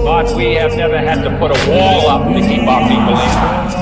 But we have never had to put a wall up to keep our people in.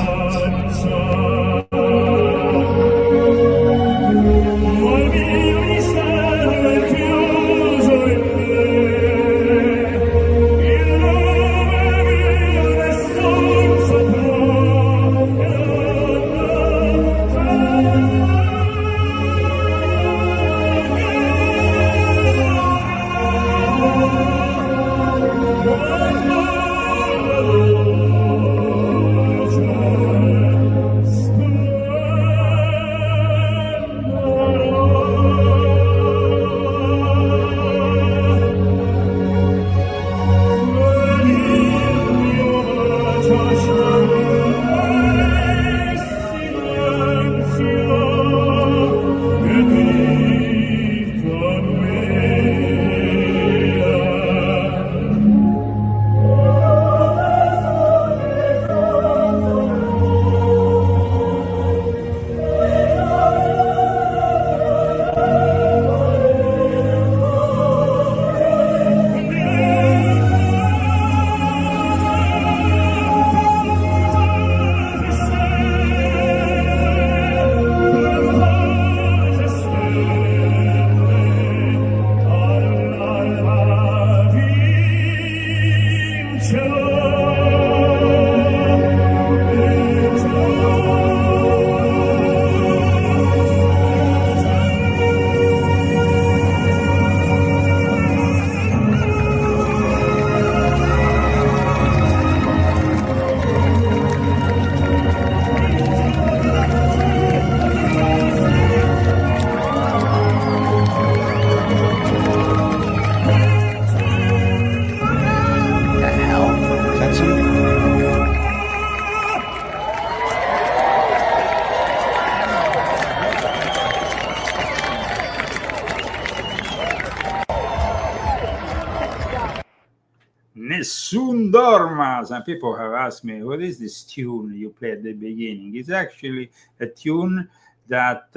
Nessun Dorma. Some people have asked me, what is this tune you play at the beginning? It's actually a tune that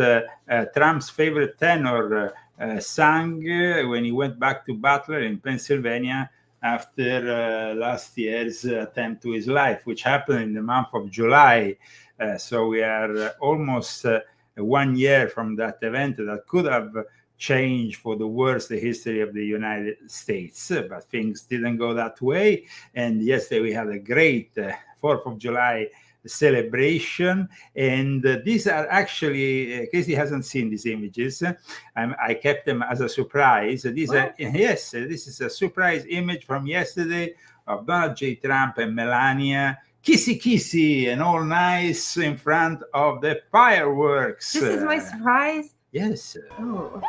Trump's favorite tenor sang when he went back to Butler in Pennsylvania after last year's attempt to his life, which happened in the month of July. So we are almost 1 year from that event that could have changed for the worse the history of the United States, but things didn't go that way. And yesterday we had a great 4th of July celebration, and these are actually, Casey hasn't seen these images, I kept them as a surprise. These are, yes, this is a surprise image from yesterday of Donald J. Trump and Melania kissy and all nice in front of the fireworks. This is my surprise? Yes. Oh.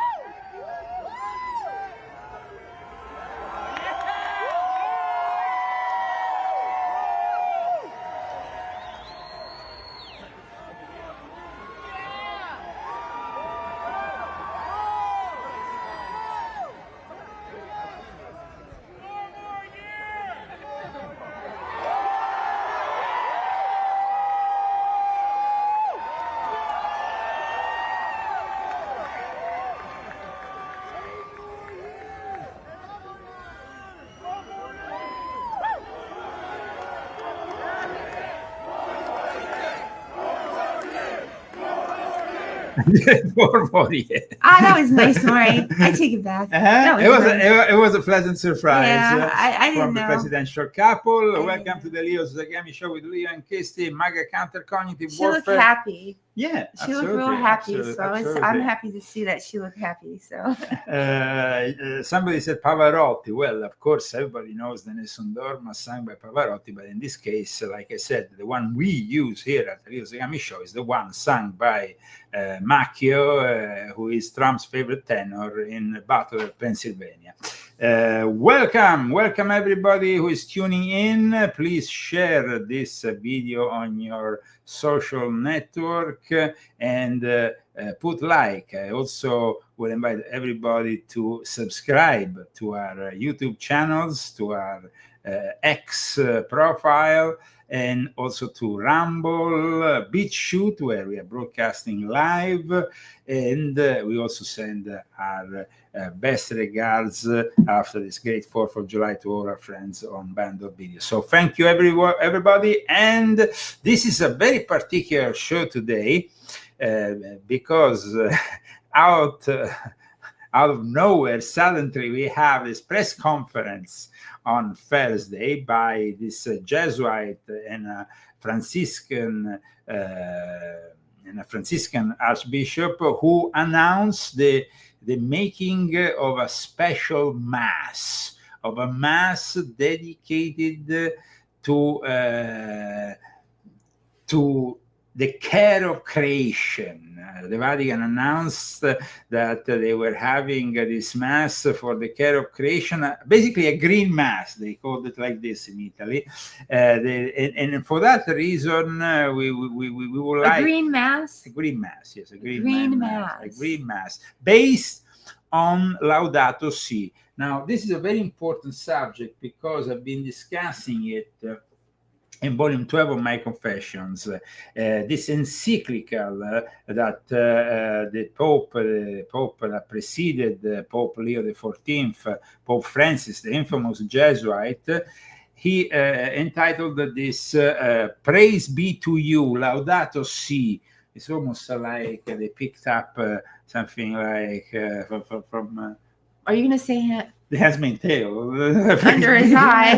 That was nice, Maury. I take it back. It was a pleasant surprise. Yeah, I didn't from know. The presidential couple. Welcome to the Leo Zagami show with Leo and Kirsty. MAGA counter cognitive warfare. She looked happy. Yeah, she looked real happy. I'm happy to see that she looked happy. So somebody said Pavarotti. Well, of course, everybody knows the Nessun Dorma sung by Pavarotti, but in this case, like I said, the one we use here at the Leo Zagami show is the one sung by Macchio, who is Trump's favorite tenor in Butler, Pennsylvania. Welcome everybody who is tuning in. Please share this video on your social network and put like. I also will invite everybody to subscribe to our YouTube channels, to our X profile, and also to Rumble, BitChute, where we are broadcasting live, and we also send our best regards after this great 4th of July to all our friends on Band of Video. So thank you everybody, and this is a very particular show today because out of nowhere, suddenly we have this press conference on Thursday by this Jesuit and a Franciscan archbishop who announced the making of a special mass, dedicated to the care of creation. The Vatican announced that they were having this mass for the care of creation, basically a green mass. They called it like this in Italy. And for that reason, we would like... A green mass? A green mass, yes. A green mass. A green mass based on Laudato Si. Now, this is a very important subject because I've been discussing it in volume 12 of my Confessions, this encyclical that the Pope that preceded Pope Leo XIV, Pope Francis, the infamous Jesuit, he entitled this "Praise be to you, Laudato Si." It's almost like they picked up something like from Are you going to say it? It has been tail under his eye.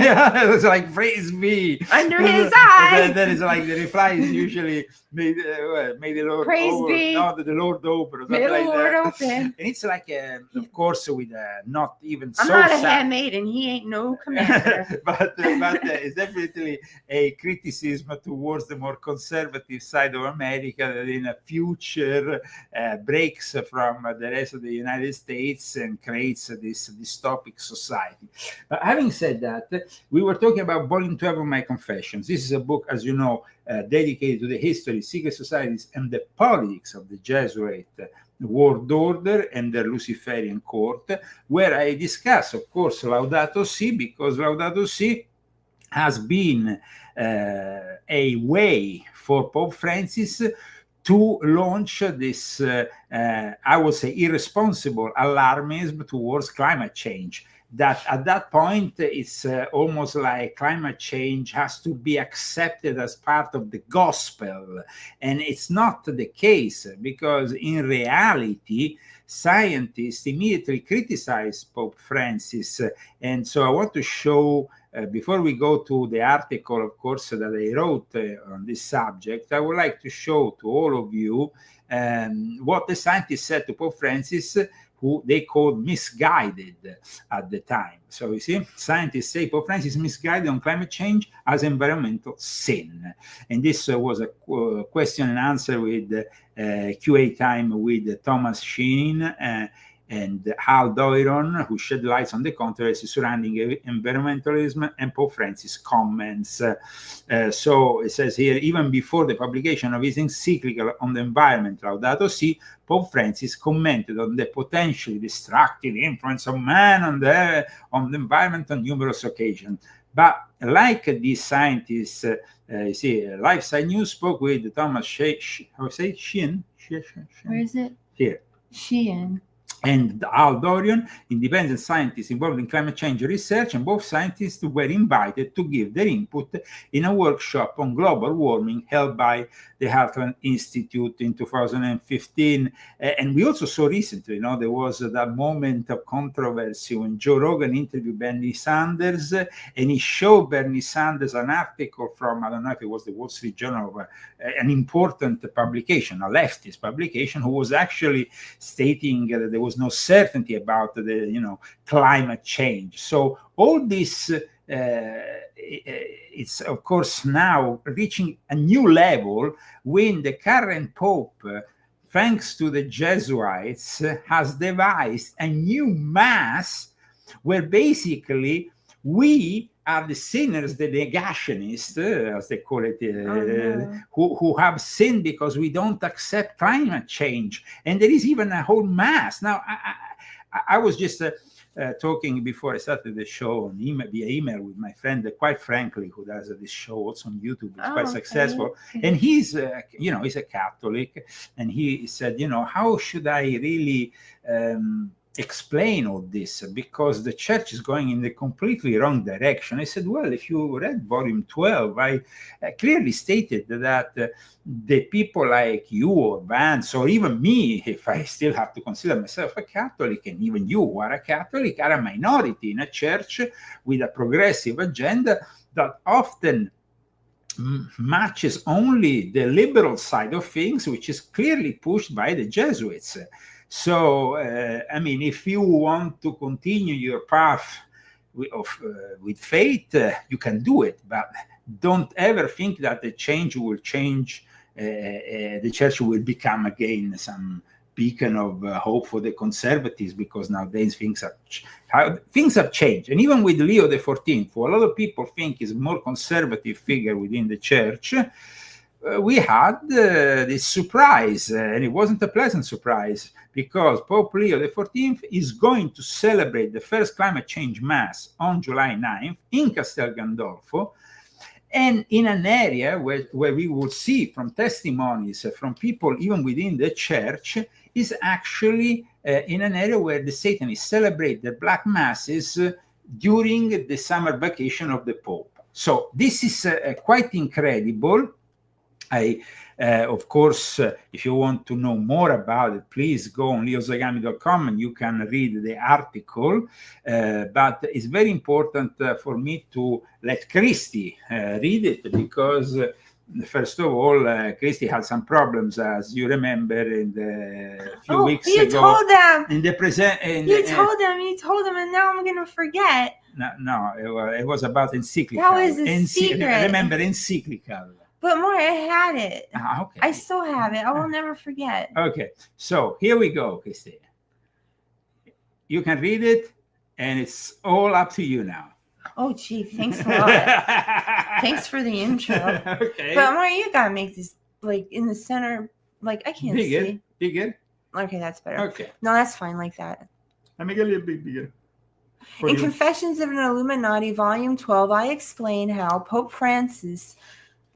It's like praise be under his eye. Then it's like the reply is usually may the Lord praise open. Be. No, the Lord open. Or may the like Lord that. Open. And it's like, of course, with not even I'm so not a sad. handmaid, and he ain't no commander. but it's definitely a criticism towards the more conservative side of America that in a future breaks from the rest of the United States and creates this dystopic society. Having said that, we were talking about volume 12 of my Confessions. This is a book, as you know, dedicated to the history, secret societies, and the politics of the Jesuit world order and the Luciferian court, where I discuss, of course, Laudato Si, because Laudato Si has been a way for Pope Francis to launch this, I would say, irresponsible alarmism towards climate change. That at that point, it's almost like climate change has to be accepted as part of the gospel. And it's not the case, because in reality, scientists immediately criticize Pope Francis. And so I want to show, before we go to the article, of course, that I wrote on this subject, I would like to show to all of you what the scientists said to Pope Francis, who they called misguided at the time. So you see, scientists say Pope Francis misguided on climate change as environmental sin. And this was a question and answer with QA time with Thomas Sheen and Hal Doiron, who shed light on the controversy surrounding environmentalism, and Pope Francis comments. So it says here, even before the publication of his encyclical on the environment, Laudato Si, Pope Francis commented on the potentially destructive influence of man on the environment on numerous occasions. But like these scientists, you see, Lifeside News spoke with Thomas Sheehan. Where is it? Here. Sheehan. And Al Dorian, independent scientists involved in climate change research, and both scientists were invited to give their input in a workshop on global warming held by the Heartland Institute in 2015. And we also saw recently, there was that moment of controversy when Joe Rogan interviewed Bernie Sanders, and he showed Bernie Sanders an article from, I don't know if it was the Wall Street Journal, an important publication, a leftist publication, who was actually stating that there was no certainty about the climate change. So all this it's of course now reaching a new level when the current Pope, thanks to the Jesuits, has devised a new mass where basically we are the sinners, the negationists, as they call it, who have sinned because we don't accept climate change. And there is even a whole mass. Now, I was just talking before I started the show on via email with my friend, quite frankly, who does this show also on YouTube. It's quite successful. And he's, he's a Catholic. And he said, how should I really explain all this? Because the church is going in the completely wrong direction. I said, well, if you read volume 12, I clearly stated that the people like you or Vance, or even me, if I still have to consider myself a Catholic, and even you who are a Catholic, are a minority in a church with a progressive agenda that often matches only the liberal side of things, which is clearly pushed by the Jesuits. So, if you want to continue your path with faith, you can do it, but don't ever think that the change will change. The church will become again some beacon of hope for the conservatives, because nowadays things have changed. And even with Leo XIV, who a lot of people think is a more conservative figure within the church, we had this surprise, and it wasn't a pleasant surprise, because Pope Leo XIV is going to celebrate the first climate change mass on July 9th in Castel Gandolfo, and in an area where we will see from testimonies from people even within the church, is actually in an area where the Satanists celebrate the black masses during the summer vacation of the Pope. So this is quite incredible. Of course, if you want to know more about it, please go on leozagami.com and you can read the article. But it's very important for me to let Christy read it, because first of all, Christy had some problems, as you remember, in the few weeks ago. You told them. In the present. You told them, and now I'm going to forget. No, it was about encyclical. That was a secret. Remember, encyclical. But more, I had it. Okay. I still have it. I will never forget. Okay, so here we go, Christine. You can read it, and it's all up to you now. Oh, gee, thanks a lot. Thanks for the intro. Okay. But more, you gotta make this like in the center. Like I can't see. Bigger. Okay, that's better. Okay. No, that's fine like that. Let me get a little bit bigger. In Confessions of an Illuminati, Volume 12, I explain how Pope Francis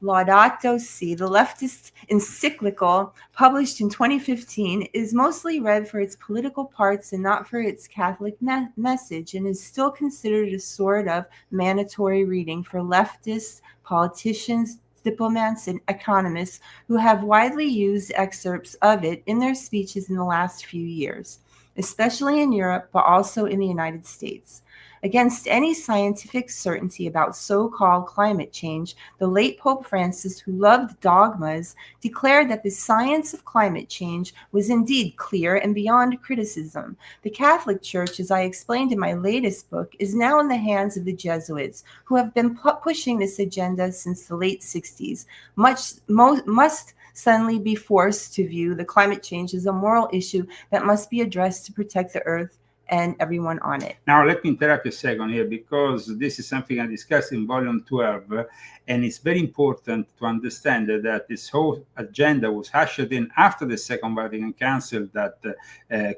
Laudato Si, the leftist encyclical published in 2015, is mostly read for its political parts and not for its Catholic message, and is still considered a sort of mandatory reading for leftists, politicians, diplomats, and economists who have widely used excerpts of it in their speeches in the last few years, especially in Europe, but also in the United States. Against any scientific certainty about so-called climate change, the late Pope Francis, who loved dogmas, declared that the science of climate change was indeed clear and beyond criticism. The Catholic Church, as I explained in my latest book, is now in the hands of the Jesuits, who have been pushing this agenda since the late 60s. Must suddenly be forced to view the climate change as a moral issue that must be addressed to protect the earth and everyone on it. Now, let me interrupt a second here, because this is something I discussed in volume 12, and it's very important to understand that this whole agenda was ushered in after the Second Vatican Council that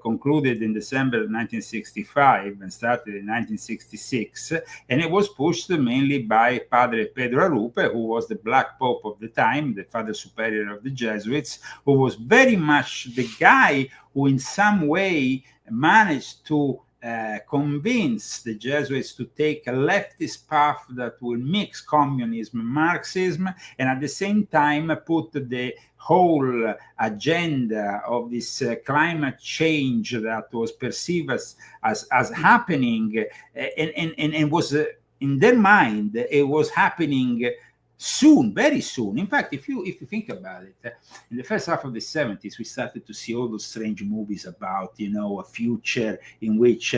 concluded in December 1965 and started in 1966, and it was pushed mainly by Padre Pedro Arrupe, who was the Black Pope of the time, the Father Superior of the Jesuits, who was very much the guy who in some way managed to convince the Jesuits to take a leftist path that will mix communism and Marxism, and at the same time put the whole agenda of this climate change that was perceived as happening, and was in their mind, it was happening soon, very soon. In fact, if you think about it, in the first half of the 70s, we started to see all those strange movies about, a future in which,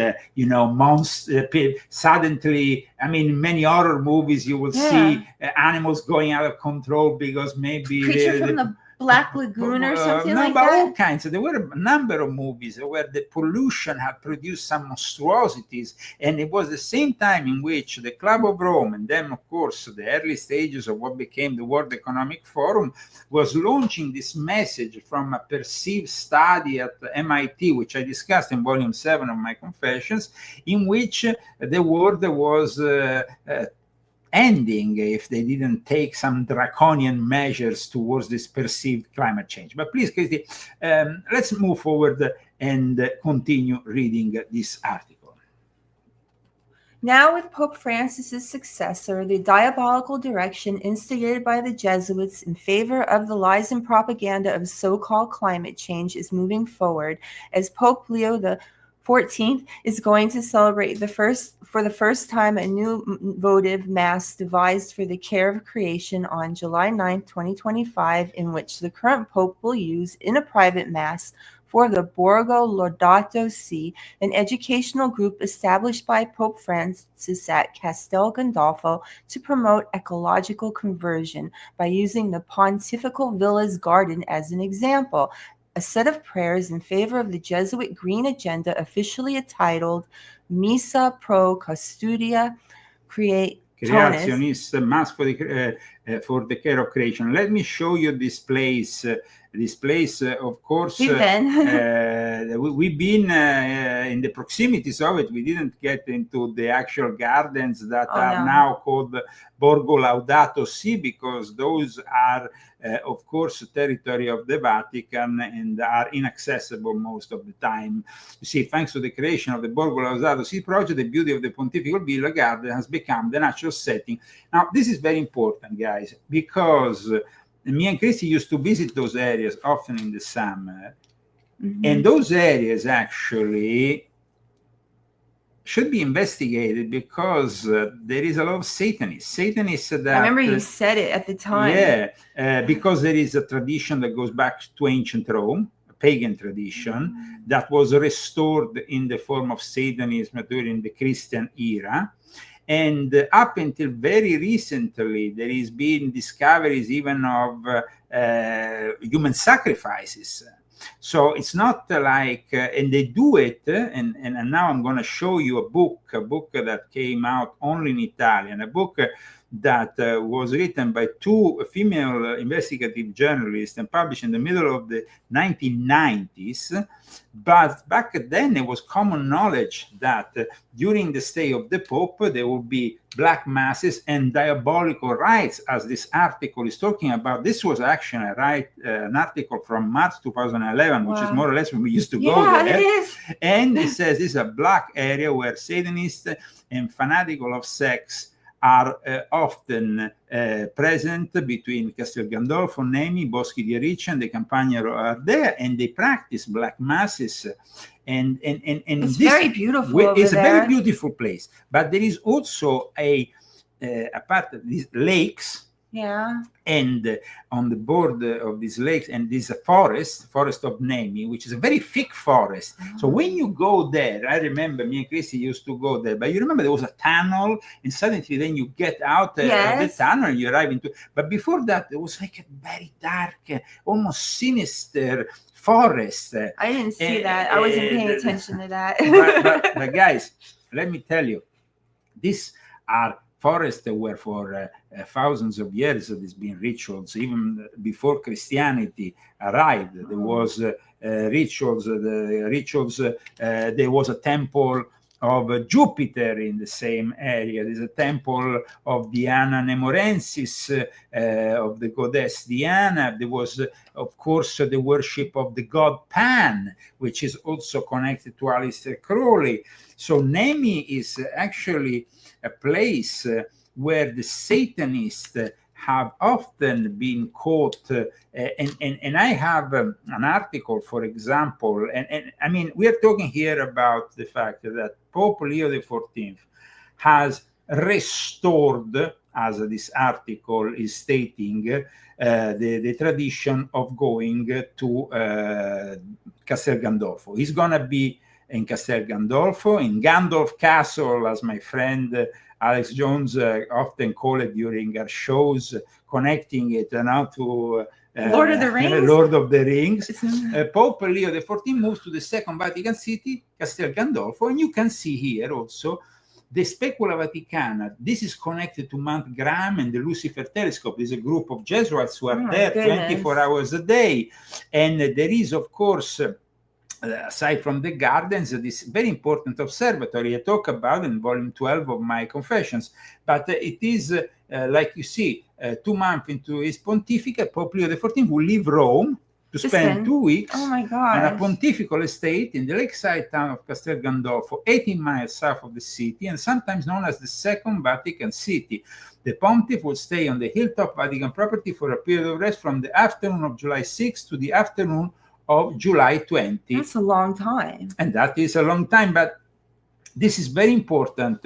suddenly, in many horror movies, you will see animals going out of control because maybe Creature from the Black Lagoon or something no, like but that? all kinds. There were a number of movies where the pollution had produced some monstrosities, and it was the same time in which the Club of Rome, and then, of course, the early stages of what became the World Economic Forum, was launching this message from a perceived study at MIT, which I discussed in volume 7 of my Confessions, in which the world was ending if they didn't take some draconian measures towards this perceived climate change. But please, Christy, let's move forward and continue reading this article. Now, with Pope Francis's successor, the diabolical direction instigated by the Jesuits in favor of the lies and propaganda of so-called climate change is moving forward, as Pope Leo XIV is going to celebrate for the first time a new votive mass devised for the care of creation on July 9, 2025, in which the current Pope will use in a private mass for the Borgo Laudato Si, an educational group established by Pope Francis at Castel Gandolfo to promote ecological conversion by using the Pontifical Villa's garden as an example. A set of prayers in favor of the Jesuit Green Agenda, officially titled Missa pro Custodia Creationis, Mass for the care of creation. Let me show you this place. This place, of course, we've been in the proximities of it. We didn't get into the actual gardens that are now called Borgo Laudato Si, because those are, of course, territory of the Vatican and are inaccessible most of the time. You see, thanks to the creation of the Borgo Laudato Si project, the beauty of the Pontifical Villa garden has become the natural setting. Now, this is very important, guys, because me and Christy used to visit those areas often in the summer. Mm-hmm. And those areas actually should be investigated because there is a lot of Satanists. Satanists that... I remember you said it at the time. Yeah, because there is a tradition that goes back to ancient Rome, a pagan tradition, that was restored in the form of Satanism during the Christian era. And up until very recently, there has been discoveries even of human sacrifices. So it's not like, and they do it, and now I'm going to show you a book that came out only in Italian, a book that was written by two female investigative journalists and published in the middle of the 1990s. But back then, it was common knowledge that during the stay of the Pope, there would be black masses and diabolical rites, as this article is talking about. This was actually an article from March 2011, which is more or less when we used to go there. It is. And it says this is a black area where Satanists and fanatical of sex are often present between Castel Gandolfo, Nemi, Boschi di Riccia, and the Campagna are there, and they practice black masses. And it's this, very beautiful. It's a very beautiful place, but there is also a part of these lakes. Yeah. And on the border of these lakes, and there's a forest of Nemi, which is a very thick forest. Oh. So when you go there, I remember me and Christy used to go there, but you remember there was a tunnel, and suddenly then you get out of the tunnel and you arrive into. But before that, there was like a very dark, almost sinister forest. I didn't see that. I wasn't paying attention to that. but guys, let me tell you, these are forests that were for thousands of years. There's been rituals even before Christianity arrived. There was rituals. There was a temple of Jupiter in the same area. There's a temple of Diana Nemorensis, of the goddess Diana. There was, of course, the worship of the god Pan, which is also connected to Aleister Crowley. So Nemi is actually a place where the Satanists have often been caught, and I have an article, for example, and I mean, we are talking here about the fact that Pope Leo XIV has restored, as this article is stating, the tradition of going to Castel Gandolfo. He's going to be in Castel Gandolfo, in Gandolf Castle, as my friend Alex Jones often called it during our shows, connecting it now to Lord of the Rings? Lord of the Rings. Pope Leo XIV moves to the Second Vatican City, Castel Gandolfo, and you can see here also the Specula Vaticana. This is connected to Mount Graham and the Lucifer Telescope. There's a group of Jesuits who are there 24 hours a day. And there is, of course, aside from the gardens, this very important observatory I talk about in volume 12 of my Confessions. But it is, like you see, 2 months into his pontificate, Pope Leo XIV will leave Rome to spend 2 weeks on a pontifical estate in the lakeside town of Castel Gandolfo, 18 miles south of the city, and sometimes known as the Second Vatican City. The pontiff will stay on the hilltop Vatican property for a period of rest from the afternoon of July 6 to the afternoon of July 20. That's a long time. And that is a long time, but this is very important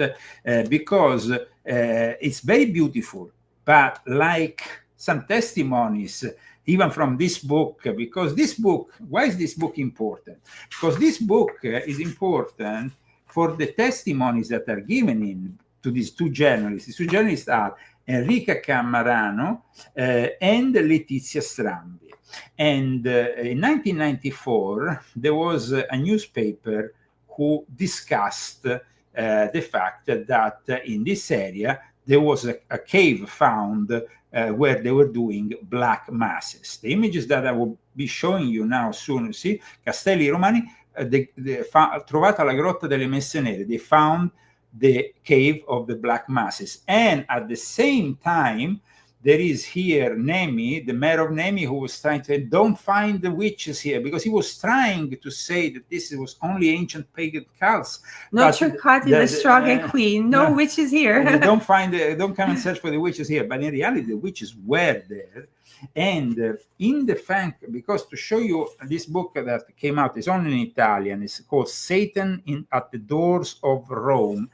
because it's very beautiful. But like some testimonies, even from this book, because this book, why is this book important? Because this book is important for the testimonies that are given in to these 2 journalists. These 2 journalists are Enrica Cammarano and Letizia Strambi. And in 1994, there was a newspaper who discussed the fact that in this area, there was a cave found where they were doing black masses. The images that I will be showing you now soon, see, Castelli Romani, trovata la grotta delle Messe Nere. They found the cave of the black masses. And at the same time, there is here Nemi, the mayor of Nemi, who was trying to say, don't find the witches here, because he was trying to say that this was only ancient pagan cults. No Cercati the strong queen, no witches here. Don't come and search for the witches here. But in reality, the witches were there. And in the fact, because to show you this book that came out is only in Italian, it's called Satan at the Doors of Rome.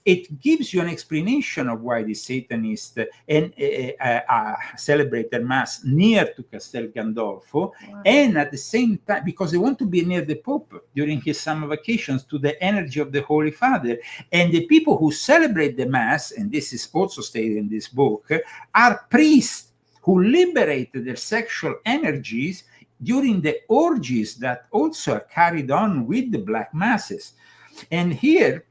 It gives you an explanation of why the Satanists celebrate their Mass near to Castel Gandolfo, and at the same time, because they want to be near the Pope during his summer vacations, to the energy of the Holy Father. And the people who celebrate the Mass, and this is also stated in this book, are priests who liberated their sexual energies during the orgies that also are carried on with the Black Masses. And here,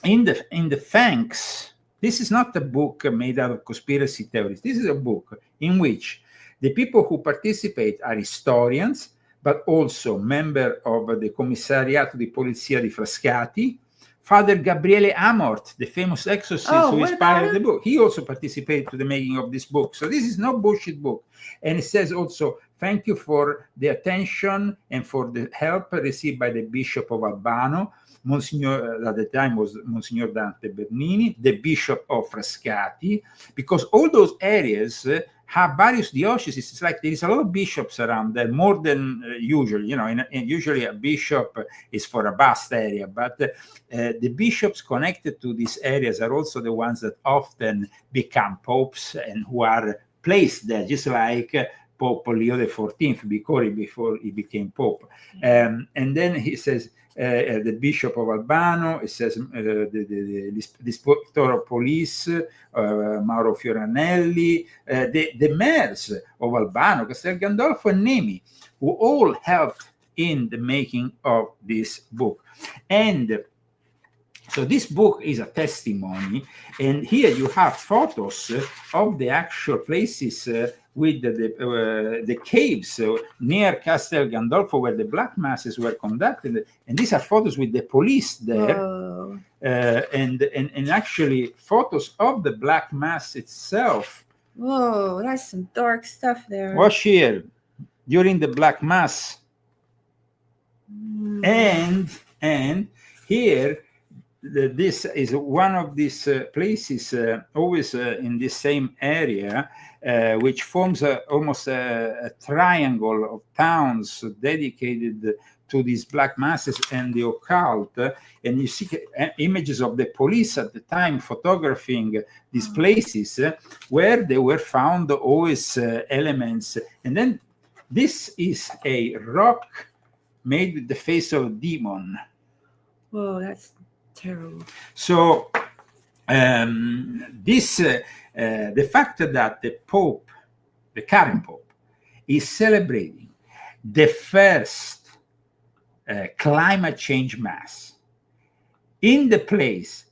in the thanks, this is not a book made out of conspiracy theories. This is a book in which the people who participate are historians, but also member of the Commissariato di Polizia di Frascati, Father Gabriele Amort, the famous exorcist who inspired the book. He also participated to the making of this book. So this is no bullshit book. And it says also, thank you for the attention and for the help received by the Bishop of Albano, Monsignor, at the time was Monsignor Dante Bernini, the Bishop of Frascati, because all those areas have various dioceses. It's like there is a lot of bishops around there, more than usual. You know, and usually a bishop is for a vast area, but the bishops connected to these areas are also the ones that often become popes and who are placed there, just like Pope Leo XIV before he became pope. And then he says, the Bishop of Albano, it says l'Ispettore of Police, Mauro Fioranelli, the mayors of Albano, Castel Gandolfo, and Nemi, who all helped in the making of this book. And so this book is a testimony, and here you have photos of the actual places with the caves near Castel Gandolfo where the Black Masses were conducted, and these are photos with the police there, and actually photos of the Black Mass itself. Whoa, that's some dark stuff there. Watch here, during the Black Mass, and here. This is one of these places, always in the same area, which forms almost a triangle of towns dedicated to these Black Masses and the occult. And you see images of the police at the time photographing these places where they were found always elements. And then this is a rock made with the face of a demon. Whoa, that's terrible. So the fact that the Pope, the current Pope, is celebrating the first climate change mass in the place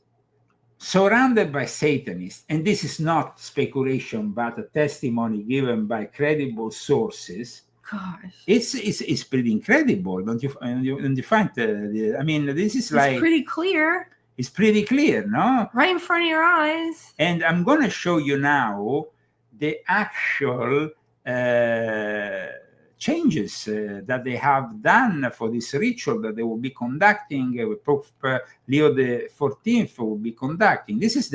surrounded by Satanists, and this is not speculation, but a testimony given by credible sources. Gosh, It's pretty incredible, don't you find? I mean, this is it's pretty clear, it's pretty clear, no? right in front of your eyes. And I'm going to show you now the actual changes that they have done for this ritual that they will be conducting. Pope Leo the 14th will be conducting. This is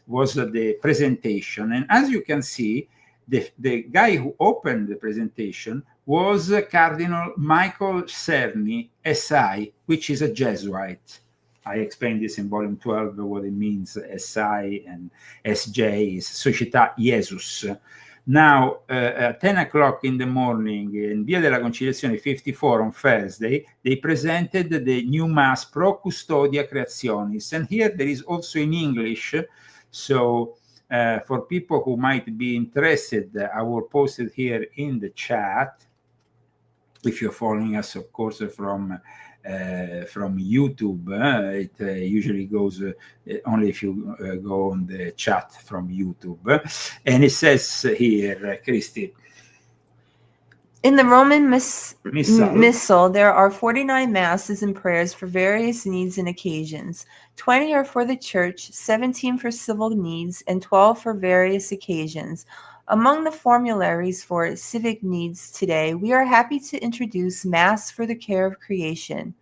was the presentation, and as you can see, the guy who opened the presentation was Cardinal Michael Cerny, SI, which is a Jesuit. I explained this in volume 12, what it means, SI and SJ is Società Jesus. Now, at 10 o'clock in the morning, in Via della Conciliazione 54 on Thursday, they presented the new Mass Pro Custodia Creationis. And here there is also in English. So for people who might be interested, I will post it here in the chat. If you're following us, of course, from YouTube, it usually goes only if you go on the chat from YouTube. And it says here, Christy. In the Roman Missal, there are 49 masses and prayers for various needs and occasions. 20 are for the church, 17 for civil needs, and 12 for various occasions. Among the formularies for civic needs today, we are happy to introduce Mass for the Care of Creation,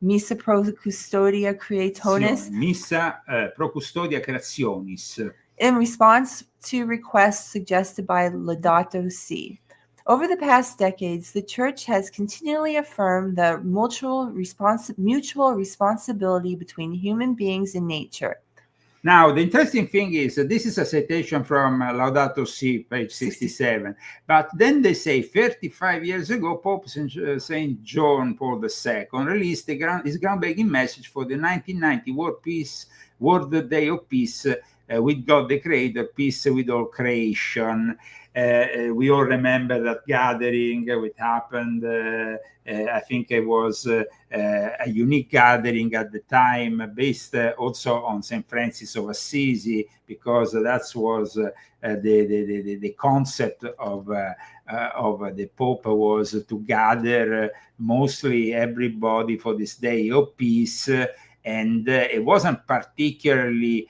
Missa Pro Custodia Creationis, Missa Pro Custodia Creationis, in response to requests suggested by Laudato Si. Over the past decades, the Church has continually affirmed the mutual responsibility between human beings and nature. Now, the interesting thing is that this is a citation from Laudato Si, page 67. But then they say 35 years ago, Pope St. John Paul II released his groundbreaking message for the 1990 World Day of Peace with God the Creator, peace with all creation. We all remember that gathering, which happened. I think it was a unique gathering at the time, based also on St. Francis of Assisi, because that was the concept of the Pope, was to gather mostly everybody for this day of peace. And it wasn't particularly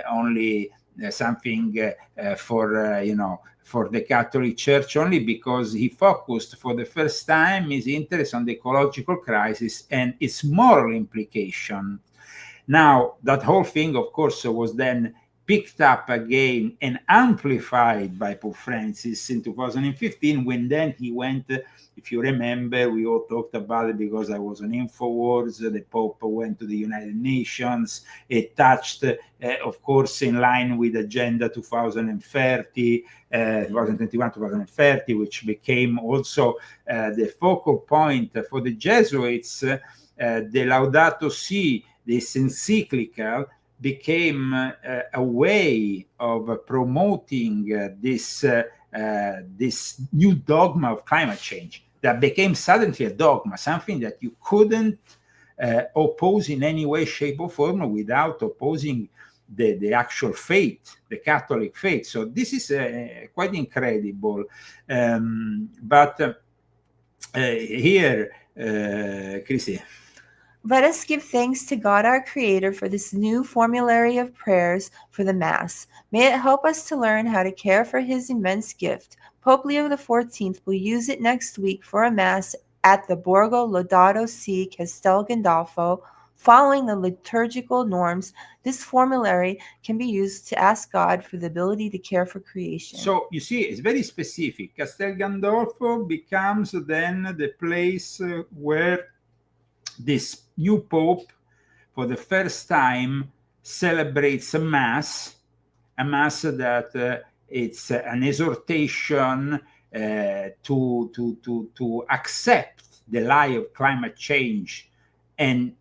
only something for the Catholic Church, only because he focused for the first time his interest on the ecological crisis and its moral implication. Now, that whole thing, of course, was then picked up again and amplified by Pope Francis in 2015, when then he went, if you remember, we all talked about it because I was on InfoWars, the Pope went to the United Nations. It touched, of course, in line with Agenda 2030, 2021-2030, which became also the focal point for the Jesuits. The Laudato Si, this encyclical, became a way of promoting this new dogma of climate change that became suddenly a dogma, something that you couldn't oppose in any way, shape, or form without opposing the actual faith, the Catholic faith. So this is quite incredible. But here, Chrissy. Let us give thanks to God our Creator for this new formulary of prayers for the Mass. May it help us to learn how to care for His immense gift. Pope Leo XIV will use it next week for a Mass at the Borgo Laudato Si Castel Gandolfo. Following the liturgical norms, this formulary can be used to ask God for the ability to care for creation. So you see, it's very specific. Castel Gandolfo becomes then the place where this new Pope, for the first time, celebrates a Mass that it's an exhortation to accept the lie of climate change and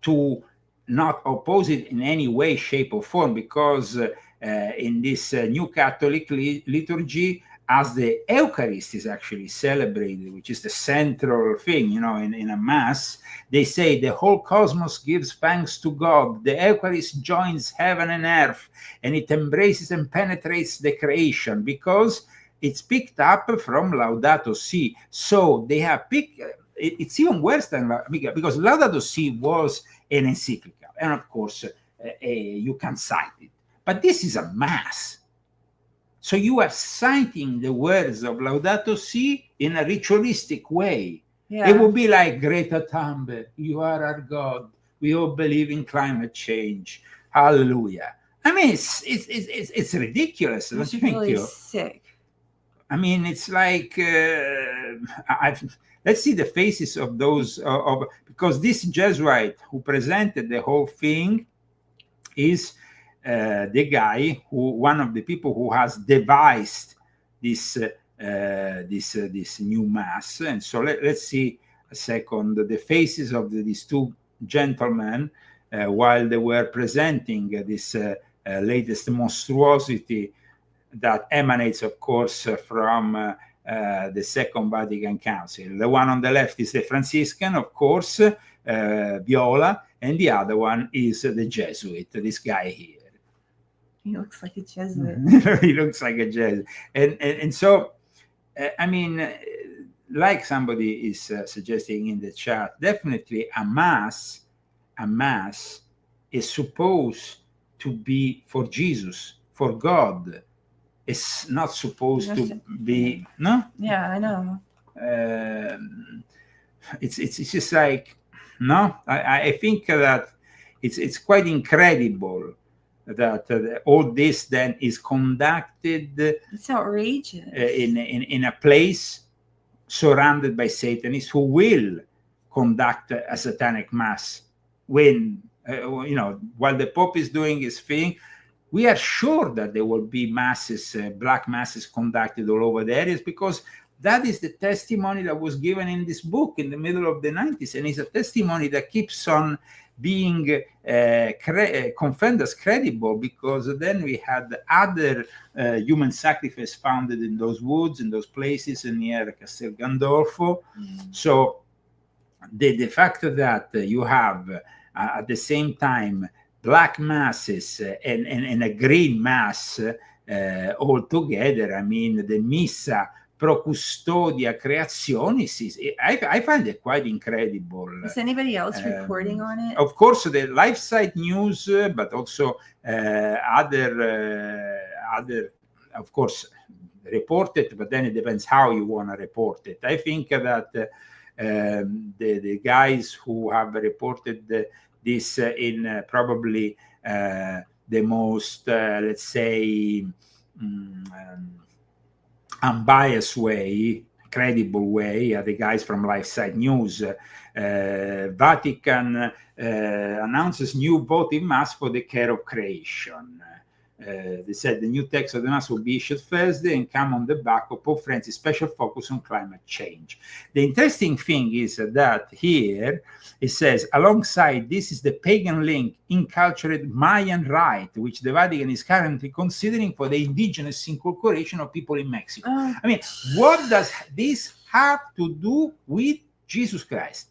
to not oppose it in any way, shape, or form, because in this new Catholic liturgy, as the Eucharist is actually celebrated, which is the central thing, in a mass, they say the whole cosmos gives thanks to God. The Eucharist joins heaven and earth, and it embraces and penetrates the creation because it's picked up from Laudato Si. So they have picked, it's even worse than, because Laudato Si was an encyclical, and of course, you can cite it. But this is a mass. So you are citing the words of Laudato Si in a ritualistic way. Yeah. It would be like, Greta Thunberg, you are our God. We all believe in climate change. Hallelujah. I mean, it's ridiculous. It's Don't you think? really sick. I mean, it's like, let's see the faces of those, because this Jesuit who presented the whole thing is the guy one of the people who has devised this new mass. And so let's see a second the faces of these two gentlemen while they were presenting this latest monstrosity that emanates, of course, from the Second Vatican Council. The one on the left is the Franciscan, of course, Viola, and the other one is the Jesuit, this guy here. He looks like a Jesuit. He looks like a Jesuit. And so, I mean, like somebody is suggesting in the chat, definitely a mass is supposed to be for Jesus, for God. It's not supposed to be, no? Yeah, I know. It's just like, no? I think that it's quite incredible that all this then is conducted. It's outrageous. In a place surrounded by Satanists who will conduct a satanic mass when, while the Pope is doing his thing. We are sure that there will be masses, black masses conducted all over the areas, because that is the testimony that was given in this book in the middle of the 90s. And it's a testimony that keeps on being confirmed as credible, because then we had other human sacrifice founded in those woods, in those places near Castel Gandolfo. So the fact that you have at the same time black masses and a green mass all together, I mean, the Missa Pro Custodia Creationis, I find it quite incredible. Is anybody else reporting on it? Of course, the life site news, but also other, of course, report it, but then it depends how you want to report it. I think that the guys who have reported this in probably the most, let's say, unbiased way, credible way, are the guys from LifeSite News. Vatican announces new votive mass for the care of creation. They said the new text of the mass will be issued Thursday and come on the back of Pope Francis' special focus on climate change. The interesting thing is that here it says, alongside this is the pagan link inculturated Mayan rite, which the Vatican is currently considering for the indigenous incorporation of people in Mexico. I mean, what does this have to do with Jesus Christ?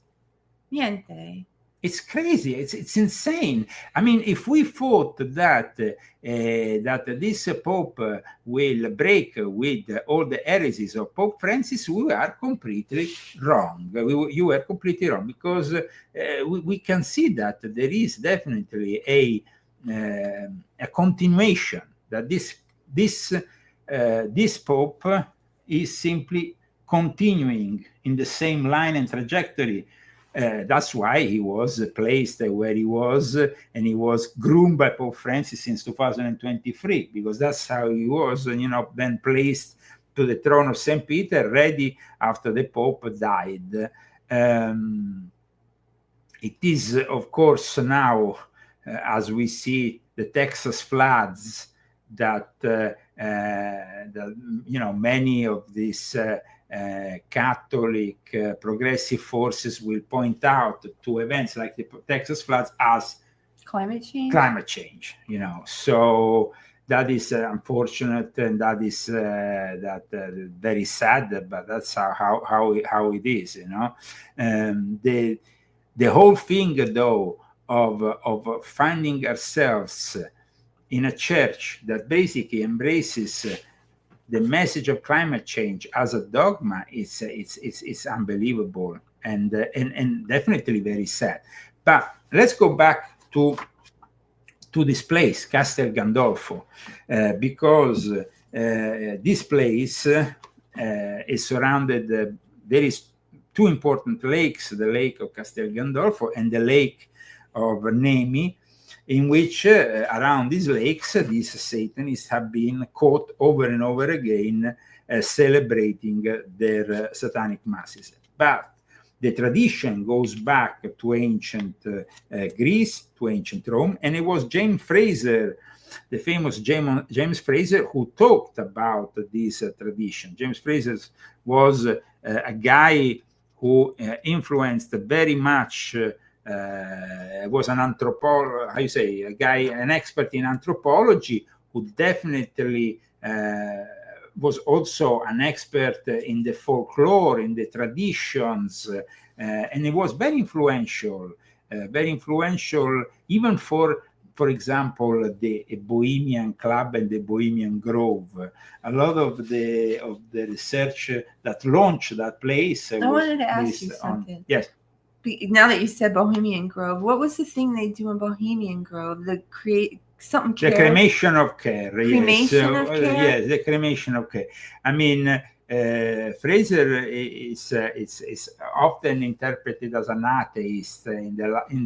Niente. It's crazy. It's insane. I mean, if we thought that that this Pope will break with all the heresies of Pope Francis, we are completely wrong. You were completely wrong, because we can see that there is definitely a continuation, that this Pope is simply continuing in the same line and trajectory. That's why he was placed where he was, and he was groomed by Pope Francis since 2023, because that's how he was, then placed to the throne of St. Peter, ready after the Pope died. It is, of course, now, as we see the Texas floods, that many of these Catholic progressive forces will point out to events like the Texas floods as climate change. So that is unfortunate, and that is very sad, but that's how it is, you know. The whole thing, though, of finding ourselves in a church that basically embraces the message of climate change as a dogma, it's unbelievable, and definitely very sad. But let's go back to this place, Castel Gandolfo, because this place is surrounded. There is two important lakes: the lake of Castel Gandolfo and the lake of Nemi, in which around these lakes, these Satanists have been caught over and over again celebrating their satanic masses. But the tradition goes back to ancient Greece, to ancient Rome, and it was James Fraser, the famous James Fraser, who talked about this tradition. James Fraser was a guy who influenced very much, was an anthropologist, an expert in anthropology, who definitely was also an expert in the folklore, in the traditions, and it was very influential even for example, the Bohemian Club and the Bohemian Grove. A lot of the research that launched that place. I wanted to ask you something. Yes. Now that you said Bohemian Grove, what was the thing they do in Bohemian Grove? The cremation of care. Cremation of care? Yes, the cremation of care. I mean, Fraser is often interpreted as an atheist in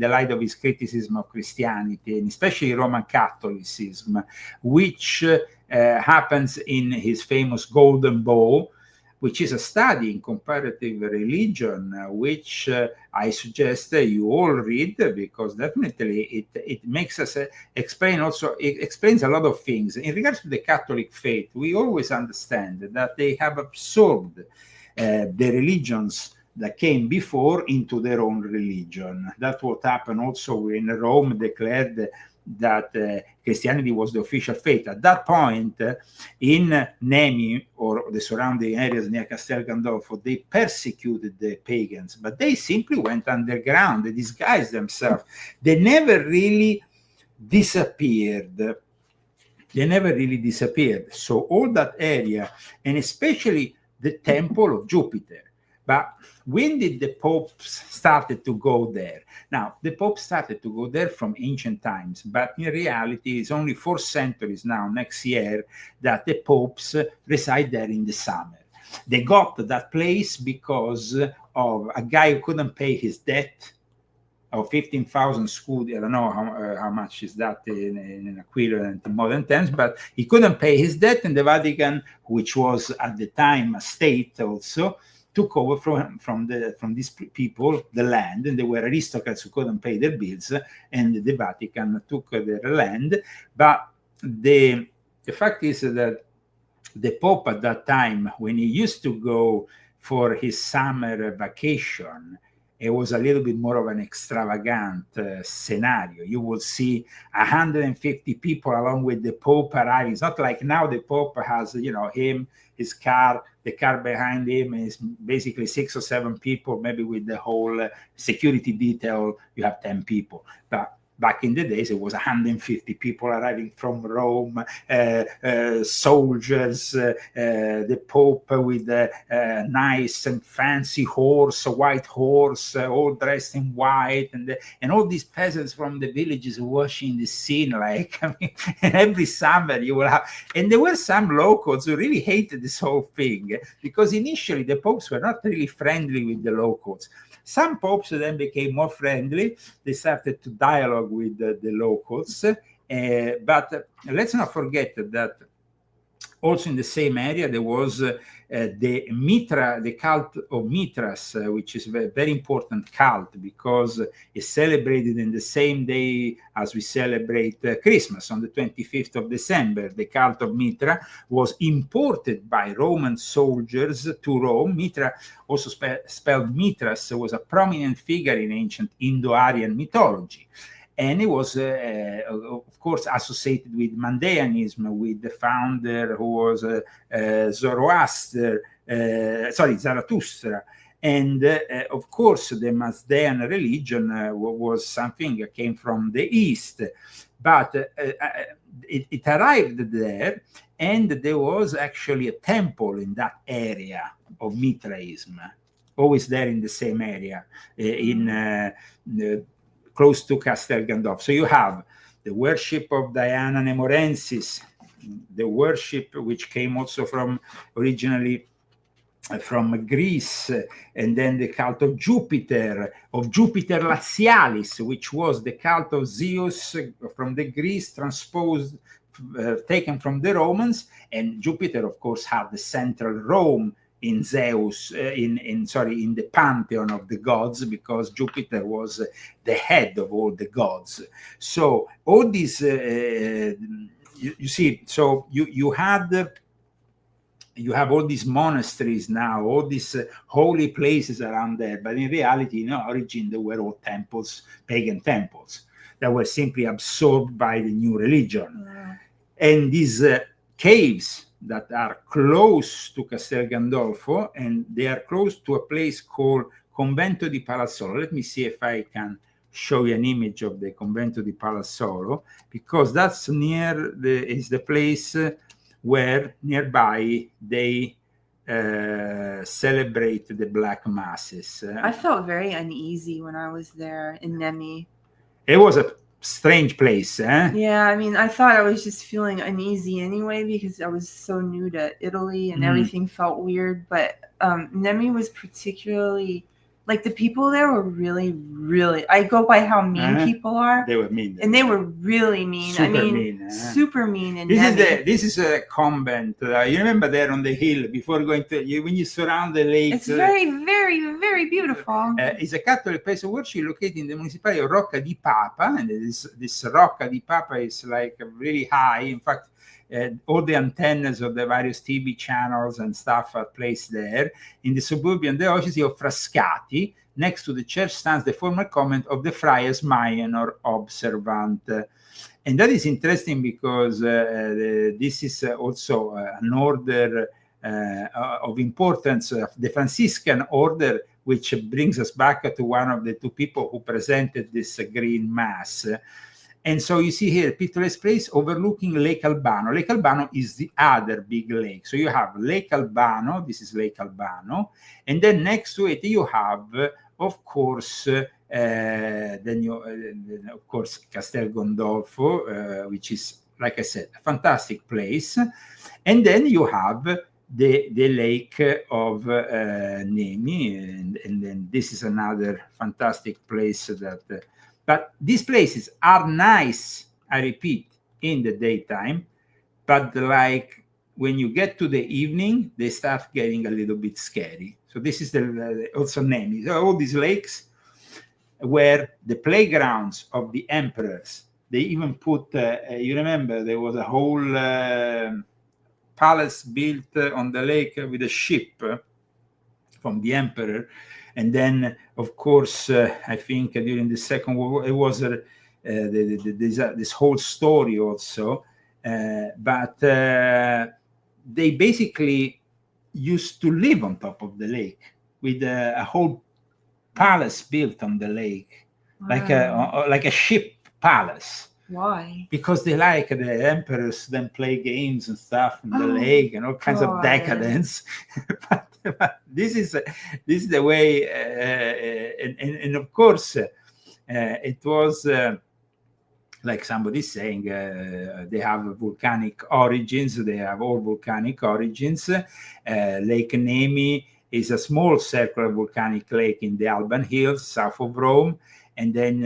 the light of his criticism of Christianity, and especially Roman Catholicism, which happens in his famous Golden Bough, which is a study in comparative religion, which I suggest you all read, because definitely it makes us explain also, it explains a lot of things. In regards to the Catholic faith, we always understand that they have absorbed the religions that came before into their own religion. That's what happened also when Rome declared that Christianity was the official faith. At that point, in Nemi or the surrounding areas near Castel Gandolfo, they persecuted the pagans, but they simply went underground. They disguised themselves. They never really disappeared. So all that area, and especially the Temple of Jupiter. But when did the popes started to go there? Now, the popes started to go there from ancient times, but in reality, it's only 4 centuries now, next year, that the popes reside there in the summer. They got that place because of a guy who couldn't pay his debt of 15,000 scudi. I don't know how much is that in equivalent in modern terms, but he couldn't pay his debt, and the Vatican, which was at the time a state also, took over from these people the land, and they were aristocrats who couldn't pay their bills, and the Vatican took their land. But the fact is that the Pope at that time, when he used to go for his summer vacation, it was a little bit more of an extravagant scenario. You will see 150 people along with the Pope arriving. It's not like now the Pope has, him, his car, the car behind him is basically 6 or 7 people, maybe with the whole security detail, you have 10 people. But back in the days, it was 150 people arriving from Rome, soldiers, the Pope with a nice and fancy horse, a white horse, all dressed in white, and all these peasants from the villages watching the scene. Every summer you will have, and there were some locals who really hated this whole thing, because initially the popes were not really friendly with the locals. Some popes then became more friendly. They started to dialogue with the locals. But let's not forget that also in the same area, there was the cult of Mithras, which is a very important cult because it's celebrated in the same day as we celebrate Christmas, on the 25th of December. The cult of Mithra was imported by Roman soldiers to Rome. Mithra, also spelled Mithras, was a prominent figure in ancient Indo-Aryan mythology. and it was, of course, associated with Mandaeanism, with the founder who was Zoroaster, Zarathustra. And of course, the Mazdean religion was something that came from the East, but it arrived there, and there was actually a temple in that area of Mithraism, always there in the same area, close to Castel Gandolfo. So you have the worship of Diana Nemorensis, the worship which came also originally from Greece, and then the cult of Jupiter Lazialis, which was the cult of Zeus from the Greece, transposed, taken from the Romans. And Jupiter, of course, had the central Rome in Zeus, in the pantheon of the gods, because Jupiter was the head of all the gods. So all these, you see, so you have all these monasteries now, all these holy places around there. But in reality, origin, they were all temples, pagan temples, that were simply absorbed by the new religion. Wow. And these caves that are close to Castel Gandolfo, and they are close to a place called Convento di Palazzolo. Let me see if I can show you an image of the Convento di Palazzolo, because that's is the place where nearby they celebrate the Black Masses. I felt very uneasy when I was there in Nemi. It was a strange place, eh? Yeah, I mean, I thought I was just feeling uneasy anyway, because I was so new to Italy and everything felt weird. But Nemi was particularly, like, the people there were really, really, I go by how mean people are. They were mean. And they were really mean. Super mean. And this is a convent. You remember there on the hill before going to, when you surround the lake. It's very, very, very beautiful. It's a Catholic place of worship located in the municipality of Rocca di Papa. And this Rocca di Papa is like really high. In fact, all the antennas of the various TV channels and stuff are placed there. In the suburban diocese of Frascati, next to the church, stands the former convent of the Friars Minor Observant. And that is interesting because this is also an order of importance, the Franciscan order, which brings us back to one of the two people who presented this green mass. And so you see here, picturesque place overlooking Lake Albano. Lake Albano is the other big lake. So you have Lake Albano, this is Lake Albano, and then next to it you have, of course, of course, Castel Gandolfo, which is, like I said, a fantastic place. And then you have the lake of Nemi, and then this is another fantastic place that. But these places are nice, I repeat, in the daytime, but like when you get to the evening, they start getting a little bit scary. So this is also Nemi. So all these lakes were the playgrounds of the emperors. They even put, you remember, there was a whole palace built on the lake with a ship from the emperor. And then, of course, I think during the Second World War, it was this whole story also. But they basically used to live on top of the lake with a whole palace built on the lake, wow. like a ship palace. Why? Because they like the emperors then play games and stuff in the lake and all kinds of decadence. but this is the way, and of course, it was like somebody saying they have volcanic origins. They have all volcanic origins. Lake Nemi is a small circular volcanic lake in the Alban Hills, south of Rome. And then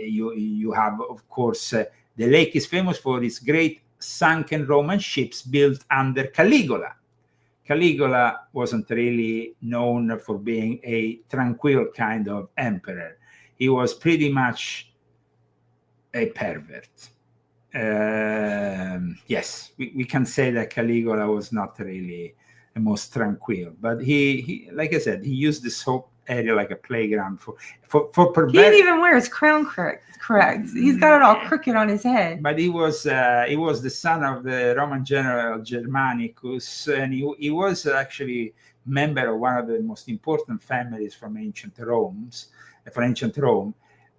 you have, of course, the lake is famous for its great sunken Roman ships built under Caligula. Caligula wasn't really known for being a tranquil kind of emperor. He was pretty much a pervert. Yes, we can say that Caligula was not really the most tranquil, but he like I said, he used this area like a playground for He didn't even wear his crown correct. He's got it all crooked on his head. But he was the son of the Roman general Germanicus, and he was actually member of one of the most important families from ancient Rome.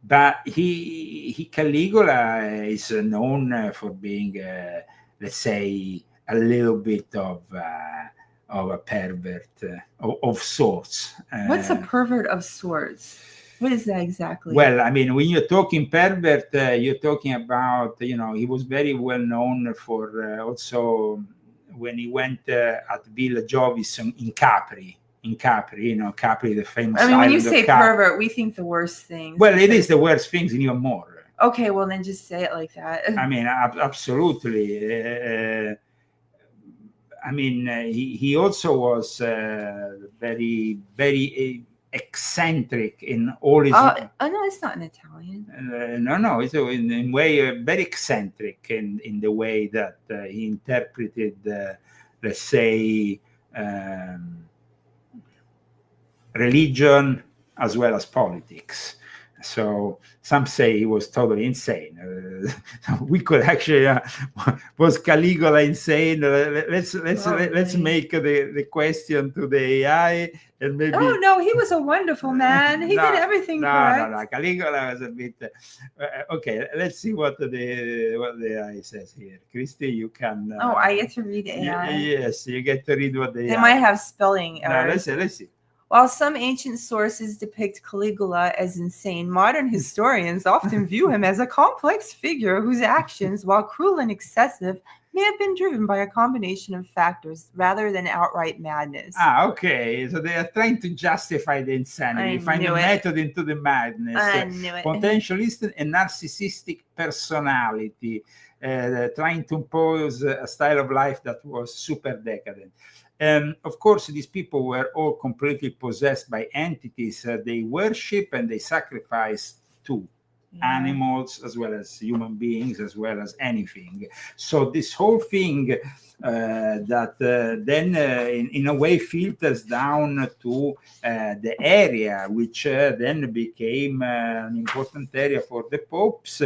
But he Caligula is known for being, let's say, a little bit of a pervert of sorts. What's a pervert of sorts? What is that exactly? Well, I mean, when you're talking pervert, you're talking about, he was very well known for also when he went at Villa Jovis in Capri, Capri, the famous I mean, when you island say of Capri. pervert, we think the worst things. Well, it is the worst things and even more. Okay, well, then just say it like that. I mean, absolutely. I mean, he also was very, very eccentric in all his. Oh no, it's not in Italian. No, it's in a way very eccentric in the way that he interpreted, let's say, religion as well as politics. So some say he was totally insane. We could actually was Caligula insane? Let's make the question to the AI and maybe. Oh no, he was a wonderful man. He did everything correct. No. Caligula was a bit. Okay, let's see what the AI says here. Christy, you can. I get to read AI. Yes, you get to read what they. They might have spelling errors. Let's see. While some ancient sources depict Caligula as insane, modern historians often view him as a complex figure whose actions, while cruel and excessive, may have been driven by a combination of factors rather than outright madness. Okay. So they are trying to justify the insanity, find a method into the madness. I knew it. Potentialist and narcissistic personality, trying to impose a style of life that was super decadent. Of course, these people were all completely possessed by entities they worship and they sacrifice to animals as well as human beings, as well as anything. So this whole thing that then in a way filters down to the area, which then became an important area for the popes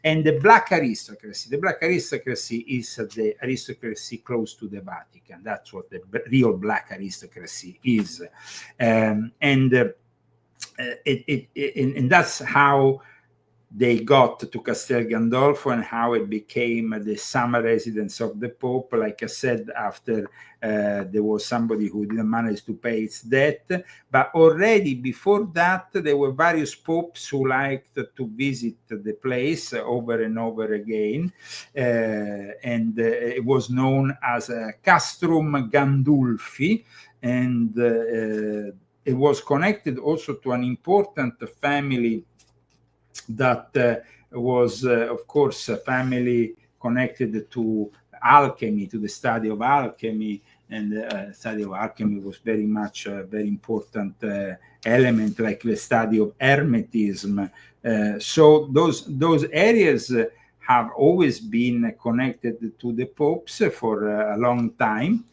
and the black aristocracy. The black aristocracy is the aristocracy close to the Vatican. That's what the real black aristocracy is. And that's how they got to Castel Gandolfo and how it became the summer residence of the Pope. Like I said, after there was somebody who didn't manage to pay its debt. But already before that, there were various popes who liked to visit the place over and over again. And it was known as Castrum Gandulfi. And it was connected also to an important family that was, of course, a family connected to alchemy, to the study of alchemy, and the study of alchemy was very much a very important element, like the study of Hermetism. So those areas have always been connected to the popes for a long time,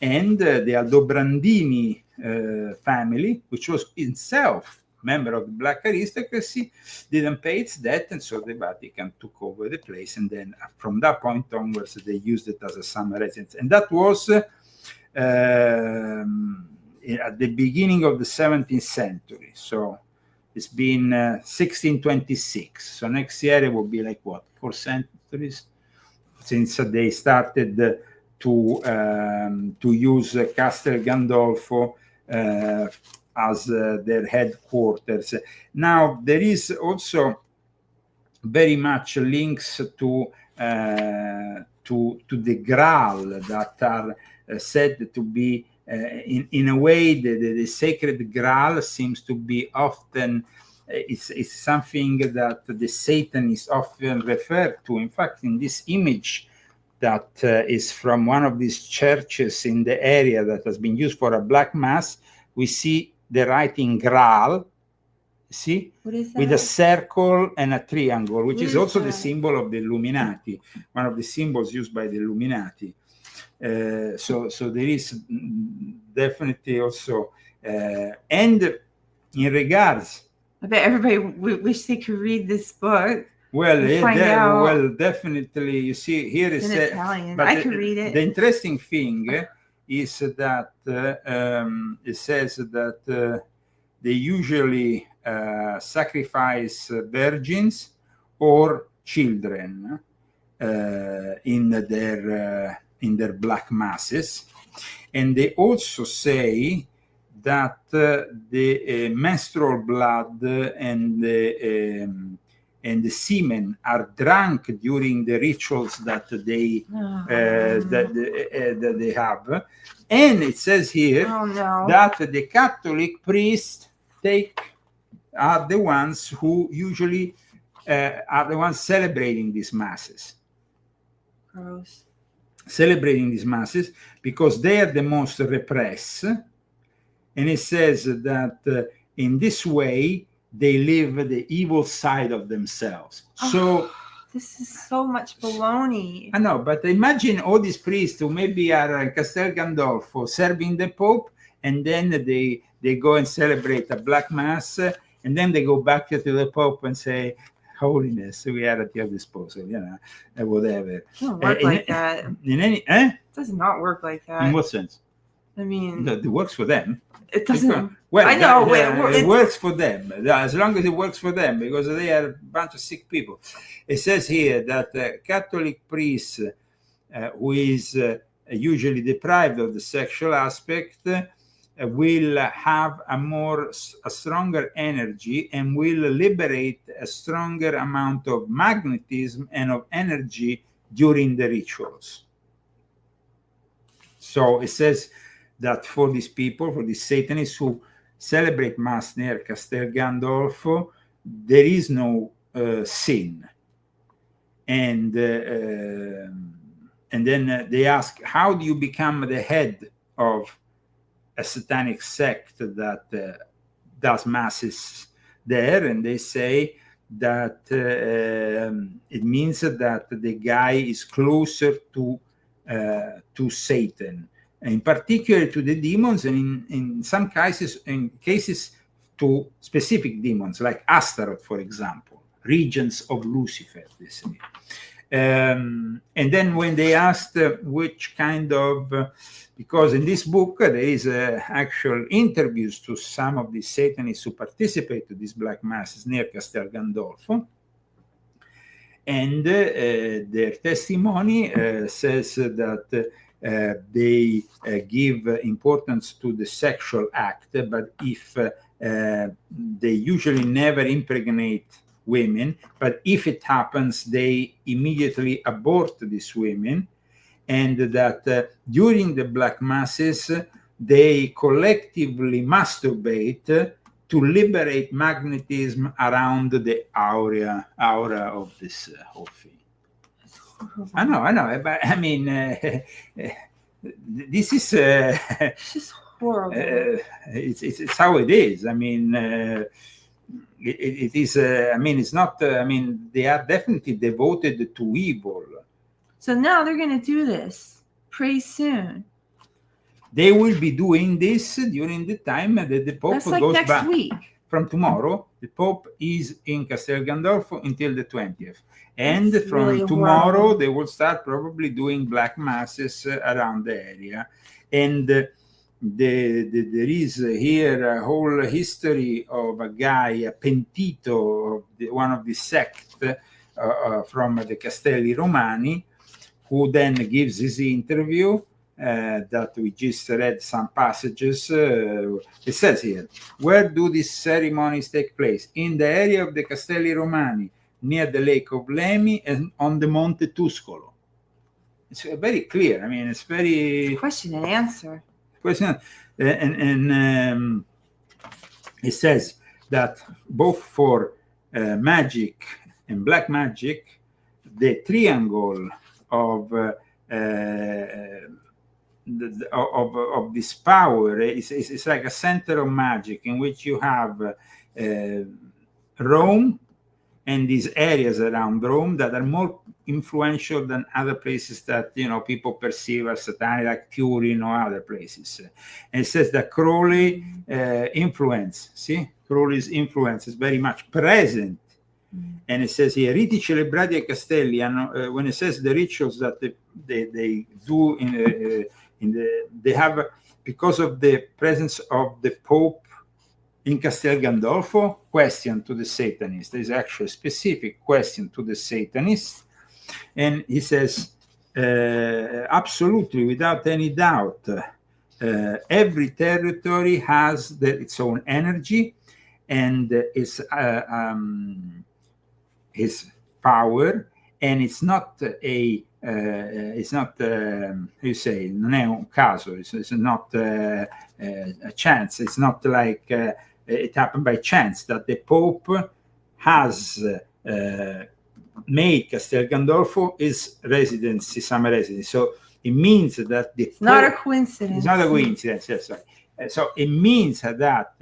and the Aldobrandini family, which was itself member of the black aristocracy, didn't pay its debt, and so the Vatican took over the place, and then from that point onwards they used it as a summer residence. And that was at the beginning of the 17th century, so it's been 1626, so next year it will be like what, 4 centuries since they started to use Castel Gandolfo as their headquarters. Now, there is also very much links to the Graal that are said to be, in a way, the sacred Graal seems to be often, it's something that the Satanists often refer to. In fact, in this image that is from one of these churches in the area that has been used for a Black Mass, we see the writing Graal, see, with a circle and a triangle, which is also the symbol of the Illuminati, one of the symbols used by the Illuminati. So there is definitely also, and in regards. I bet everybody wish they could read this book. Well, and find out. well, definitely. You see, here It's is in Italian. I could read it. The interesting thing is that it says that they usually sacrifice virgins or children in their black masses, and they also say that the menstrual blood and the semen are drunk during the rituals that they that they have, and it says here that the Catholic priests are the ones who usually are the ones celebrating these masses. Gross. Celebrating these masses because they are the most repressed, and it says that in this way they live the evil side of themselves. So this is so much baloney. I know, but imagine all these priests who maybe are in Castel Gandolfo serving the Pope, and then they go and celebrate a black mass, and then they go back to the Pope and say, "Holiness, we are at your disposal," whatever. It doesn't work like that. It does not work like that. In what sense? I mean, it works for them. It doesn't. Well, I know. It works for them, as long as it works for them, because they are a bunch of sick people. It says here that Catholic priests, who is usually deprived of the sexual aspect, will have a stronger energy and will liberate a stronger amount of magnetism and of energy during the rituals. So it says that for these people, for these Satanists who celebrate Mass near Castel Gandolfo, there is no sin. And then they ask, how do you become the head of a satanic sect that does masses there? And they say that it means that the guy is closer to Satan, in particular to the demons, and in some cases to specific demons, like Astaroth, for example, regions of Lucifer, they say. And then when they asked which kind of, because in this book there is actual interviews to some of the Satanists who participate to these black masses near Castel Gandolfo, and their testimony says that they give importance to the sexual act, but if they usually never impregnate women, but if it happens, they immediately abort these women, and that during the black masses, they collectively masturbate to liberate magnetism around the aura of this whole thing. I know, but I mean, this is it's just horrible. It's how it is. I mean, it is. I mean, it's not. I mean, they are definitely devoted to evil. So now they're going to do this pretty soon. They will be doing this during the time that the Pope goes next back. Week. From tomorrow, the Pope is in Castel Gandolfo until the 20th. And That's from really tomorrow, horrible. they will start probably doing black masses around the area. And there is here a whole history of a guy, a pentito, one of the sect from the Castelli Romani, who then gives his interview that we just read some passages. It says here, where do these ceremonies take place? In the area of the Castelli Romani, near the Lake of Lemi and on the Monte Tuscolo. It's very clear. I mean, it's very... Question and answer. And it says that both for magic and black magic, the triangle of this power is like a center of magic in which you have Rome, and these areas around Rome that are more influential than other places that people perceive as satanic, like Turin or other places. And it says that Crowley's influence is very much present. And it says here, riti celebrati ai castelli, when it says the rituals that they do they have, because of the presence of the Pope in Castel Gandolfo. Question to the Satanists. There's actually a specific question to the Satanists. And he says, absolutely, without any doubt, every territory has its own energy and its power, and it's not you say, non è un caso, it's not a chance, it's not like it happened by chance that the Pope has made Castel Gandolfo his summer residence. So it means that it's not a coincidence. It's not a coincidence, yes. So it means that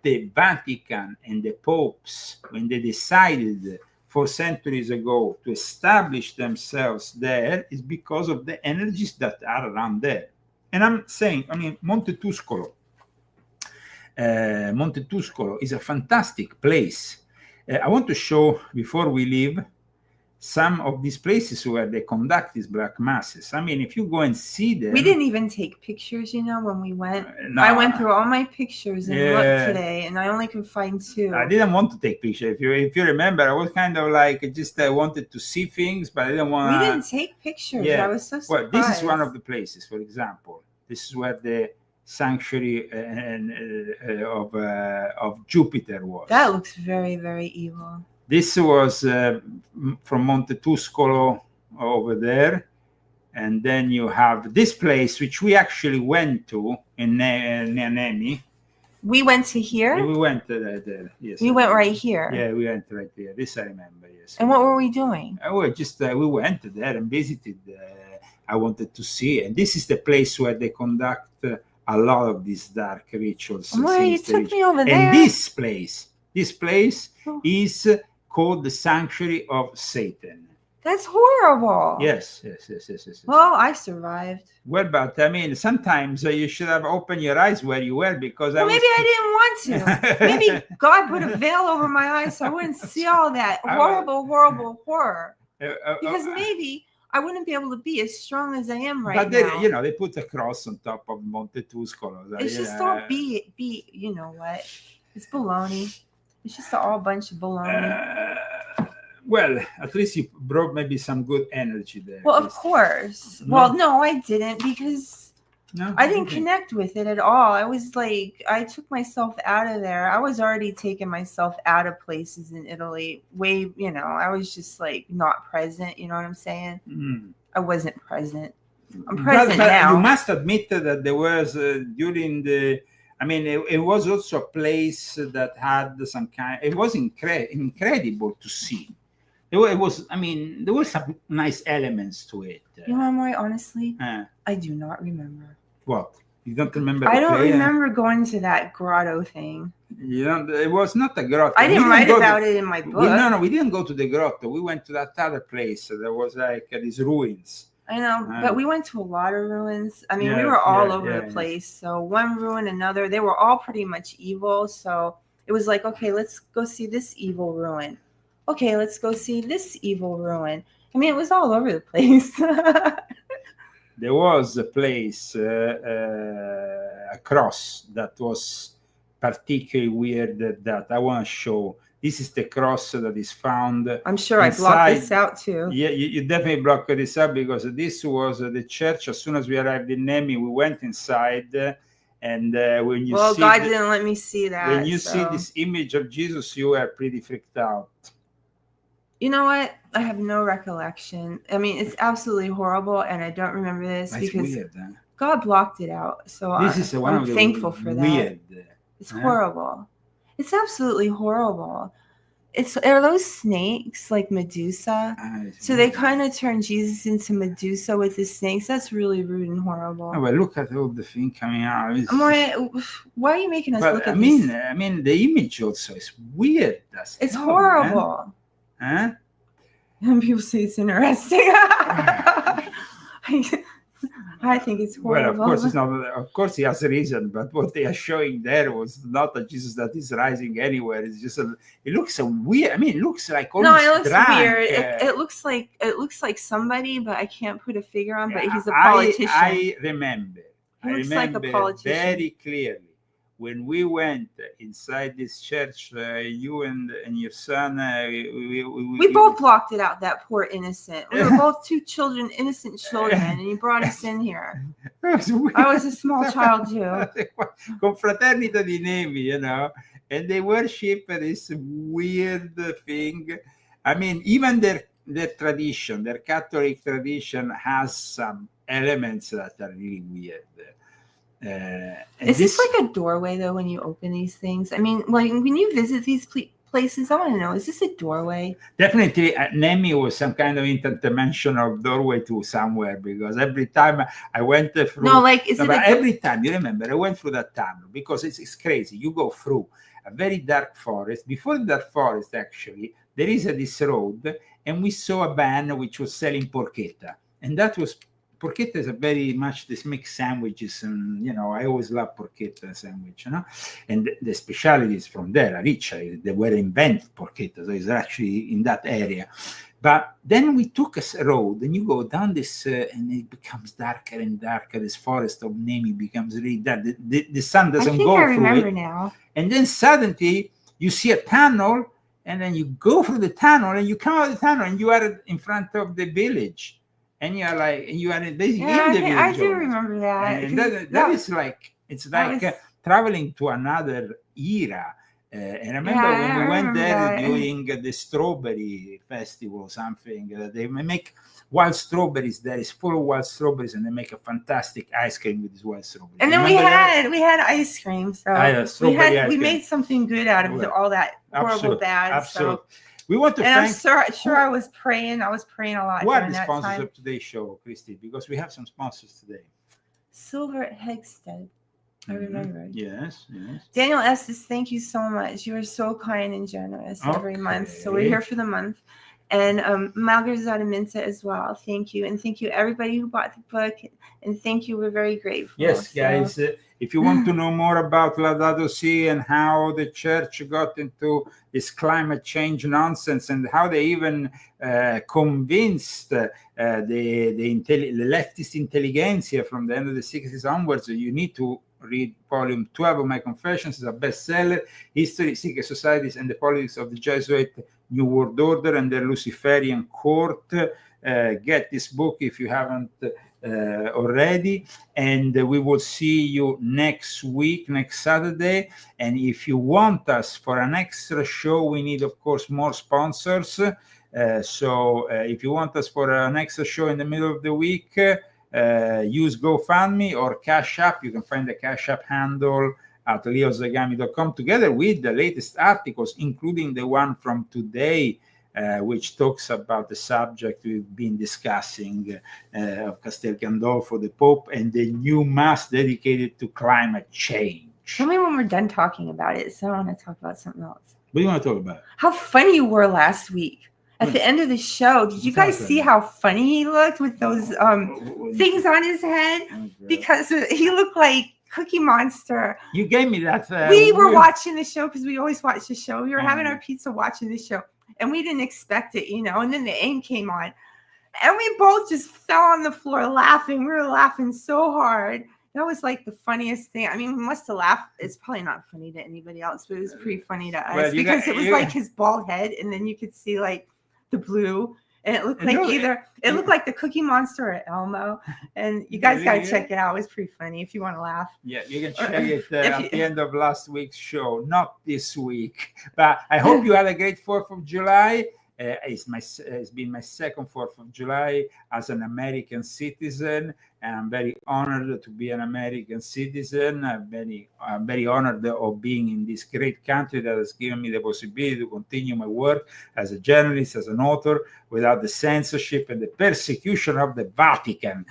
the Vatican and the popes, when they decided 4 centuries ago to establish themselves there, is because of the energies that are around there. And I'm saying, Monte Tuscolo is a fantastic place. I want to show, before we leave, some of these places where they conduct these black masses. If you go and see them. We didn't even take pictures, when we went. No. I went through all my pictures and looked today, and I only could find 2. I didn't want to take pictures. If you remember, I was kind of like, I wanted to see things, but I didn't want to. We didn't take pictures. I was so surprised. Well, this is one of the places, for example. This is where the sanctuary of Jupiter was. That looks very, very evil. This was from Monte Tuscolo over there. And then you have this place, which we actually went to in Nemi. We went to here? Yeah, we went there, yes. We went right here? Yeah, we went right there. This I remember, yes. And what were we doing? We went there and visited. I wanted to see. And this is the place where they conduct a lot of these dark rituals. Well, you took me over there. And this place is called the Sanctuary of Satan. That's horrible. Yes. Well, I survived. Well, but sometimes you should have opened your eyes where you were, because maybe I didn't want to. Maybe God put a veil over my eyes so I wouldn't see all that horrible horror. Because maybe I wouldn't be able to be as strong as I am right now. But they put a cross on top of Monte Tuscolo. It's just all you know what? It's baloney. It's just all bunch of baloney. Well, at least you brought maybe some good energy there. Well, of course. No. Well, no, I didn't, because I didn't connect with it at all. I was like, I took myself out of there. I was already taking myself out of places in Italy. I was just like not present. You know what I'm saying? Mm. I wasn't present. I'm present now. You must admit that there was during the. It was also a place that had some kind. It was incredible to see. There were some nice elements to it. You know, Amore, honestly, I do not remember. What? You don't remember? I don't remember going to that grotto thing. It was not a grotto. I didn't write about it in my book. We didn't go to the grotto. We went to that other place. There was like these ruins. I know, but we went to a lot of ruins. We were all over the place. So one ruin, another, they were all pretty much evil. So it was like, okay, let's go see this evil ruin. Okay, let's go see this evil ruin. It was all over the place. There was a place, a cross that was particularly weird that I want to show. This is the cross that is found. I'm sure I blocked this out too. Yeah, you definitely blocked this out, because this was the church. As soon as we arrived in Nemi, we went inside. And when you see... God didn't let me see that. When you see this image of Jesus, you were pretty freaked out. You know what? I have no recollection. It's absolutely horrible, and I don't remember this. That's because weird, huh? God blocked it out. So I'm thankful for that. It's horrible. It's absolutely horrible. Are those snakes like Medusa? So they kind of turn Jesus into Medusa with the snakes. That's really rude and horrible. Oh, but look at all the thing coming out. Why are you making us look at this? The image also is weird. It's horrible. Huh? And people say it's interesting. I think it's horrible. Well, of course, it's not. Of course, he has a reason, but what they are showing there was not a Jesus that is rising anywhere. It's just it looks so weird. I mean, it looks like almost No, it looks drunk. weird. It looks like somebody, but I can't put a figure on. But he's a politician. I remember. He looks like a politician. Very clearly when we went inside this church. You and your son. We both blocked it out. That poor innocent. We were both two children, innocent children, and he brought us in here. I was a small child too. Confraternita di Nemi, you know, and they worship this weird thing. I mean, even their tradition, their Catholic tradition, has some elements that are really weird. Is this like a doorway though when you open these things? I mean, like when you visit these places, I want to know, is this a doorway? Definitely, Nemi was some kind of interdimensional doorway to somewhere, because every time I went through. No, like every time, you remember, I went through that tunnel because it's crazy. You go through a very dark forest. Before the dark forest, actually, there is this road, and we saw a van which was selling porchetta, and that was. Porchetta is a very much this mixed sandwiches, and you know I always love porchetta sandwich, you know, and the specialities from there are rich. They were invented porchetta, so it's actually in that area. But then we took a road, and you go down this, and it becomes darker and darker. This forest of Nemi becomes really dark. The sun doesn't go through it. I remember now. And then suddenly you see a tunnel, and then you go through the tunnel, and you come out of the tunnel, and you are in front of the village. And you're like, you are basically in the village. I do remember that. And that is like, it's like traveling to another era. And I remember when we went there during the strawberry festival or something, they make wild strawberries. There is full of wild strawberries, and they make a fantastic ice cream with these wild strawberries. And then we had ice cream. So we made something good out of all that horrible bad. Absolutely. So. We want to and thank. I'm sure I was praying. I was praying a lot. Who are the sponsors of today's show, Christy? Because we have some sponsors today. Silver at Hegstead. I remember. Yes. Daniel Estes, thank you so much. You are so kind and generous every month. So we're here for the month. And Malgarzada Minta as well. Thank you. And thank you everybody who bought the book. And thank you. We're very grateful. Yes, guys. If you want to know more about Laudato Si and how the church got into this climate change nonsense, and how they even convinced the leftist intelligentsia from the end of the 60s onwards, you need to read volume 12 of my Confessions. It's a bestseller. History, Secret Societies, and the Politics of the Jesuit New World Order and their Luciferian Court. Get this book if you haven't already, and we will see you next week, next Saturday. And if you want us for an extra show, we need, of course, more sponsors. So if you want us for an extra show in the middle of the week, use GoFundMe or Cash App. You can find the Cash App handle at leozagami.com, together with the latest articles, including the one from today, which talks about the subject we've been discussing of Castel Gandolfo, the Pope, and the new mass dedicated to climate change. Tell me when we're done talking about it, so I want to talk about something else. What do you want to talk about? How funny you were last week. At the end of the show, did you guys see how funny he looked with those things on his head? Because he looked like Cookie Monster. You gave me that. We were watching the show because we always watch the show. We were having our pizza watching the show, and we didn't expect it, you know. And then the aim came on, and we both just fell on the floor laughing. We were laughing so hard. That was like the funniest thing. I mean, we must have laughed. It's probably not funny to anybody else, but it was pretty funny to us because it was like his bald head, and then you could see like the blue, and it looked like it looked like the Cookie Monster or Elmo. And you guys got to check it out. It was pretty funny if you want to laugh. Yeah, you can check it at the end of last week's show, not this week. But I hope you had a great 4th of July. It's been my second 4th of July as an American citizen, and I'm very honored to be an American citizen. I'm very honored of being in this great country that has given me the possibility to continue my work as a journalist, as an author, without the censorship and the persecution of the Vatican,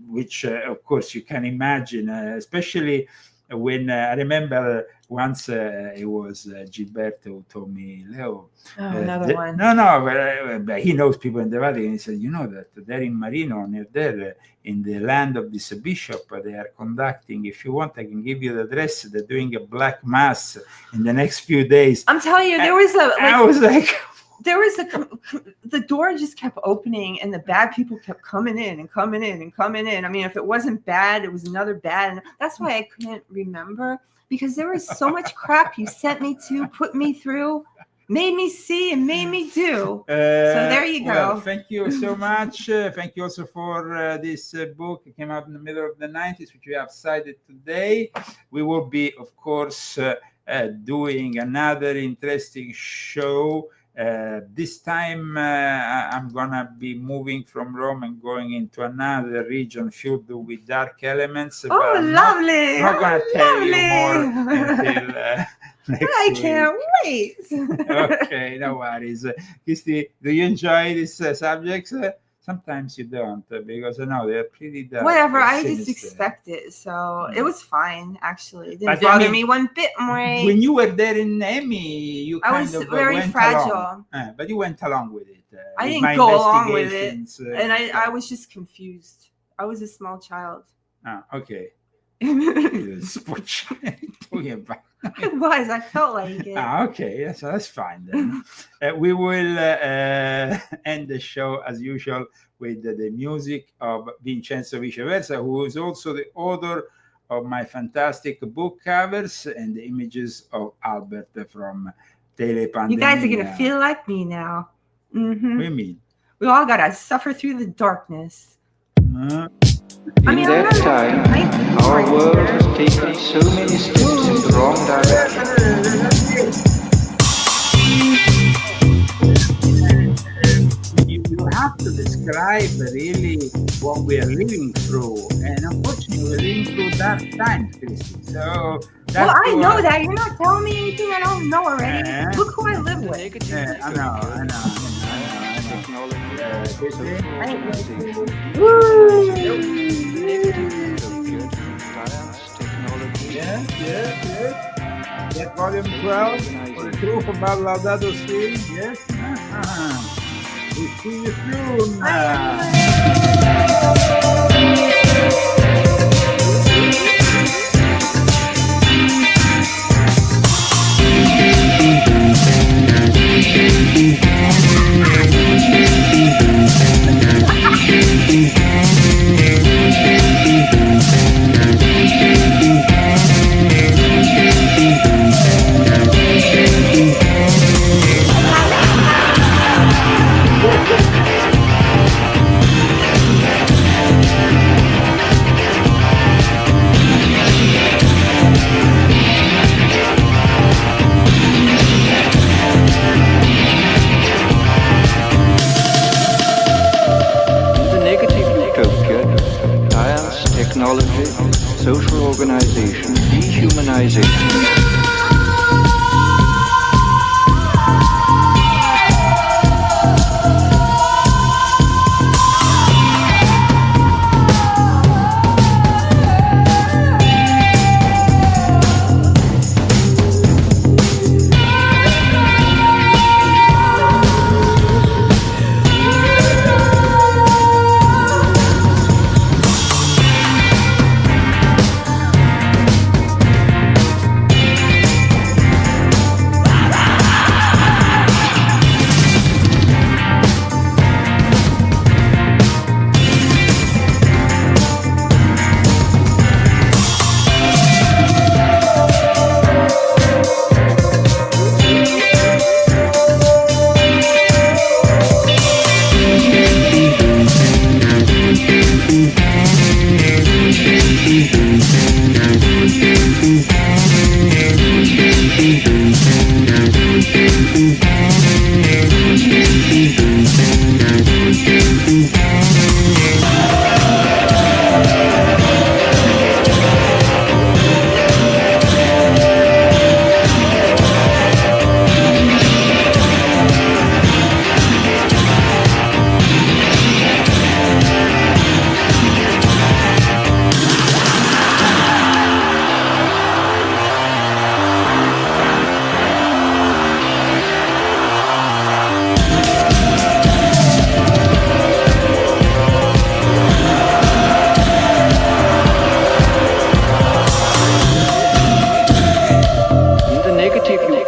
which, of course, you can imagine, especially when I remember once it was Gilberto who told me, Leo. Another one. No, but he knows people in the Vatican. He said, you know that there in Marino, near there, in the land of this bishop, they are conducting, if you want, I can give you the address. They're doing a black mass in the next few days. I'm telling you, there was I was like, the door just kept opening and the bad people kept coming in and coming in and coming in. I mean, if it wasn't bad, it was another bad. And that's why I couldn't remember, because there was so much crap you sent me to, put me through, made me see and made me do. So there you go. Well, thank you so much. Thank you also for this book. It came out in the middle of the 90s, which we have cited today. We will be, of course, doing another interesting show. This time I'm gonna be moving from Rome and going into another region filled with dark elements. Oh, lovely! I'm not gonna tell you more until next I week. can't wait. Okay, no worries. Christy, do you enjoy these subjects? Sometimes you don't, because I know they're pretty dark. Whatever, I sinister. just expect it. So it was fine, actually. It But didn't bother me one bit more. When you were there in Nemi, you I kind was of very went fragile. along. But you went along with it. I with my didn't go along with it. investigations, And I was just confused. I was a small child. Okay. I Talking about. was. I felt like it. Okay, yeah, so that's fine then. We will end the show as usual with the music of Vincenzo Viceversa, who is also the author of my fantastic book covers and the images of Albert from Telepandemia. You guys are going to feel like me now. What do you mean? We all got to suffer through the darkness. In that time, our world has taken so many steps in the wrong direction. You have to describe really what we are living through, and unfortunately, we're living through dark times, Christy. So Well, I know that. You're not telling me anything I don't know already. Yeah. Look who I live with. Yeah, I know. Yeah. Get volume 12 for the truth about Laudato Si. Yes. We see you soon. Technology, social organization, dehumanization.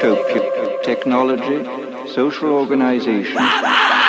utopia, technology, social organization.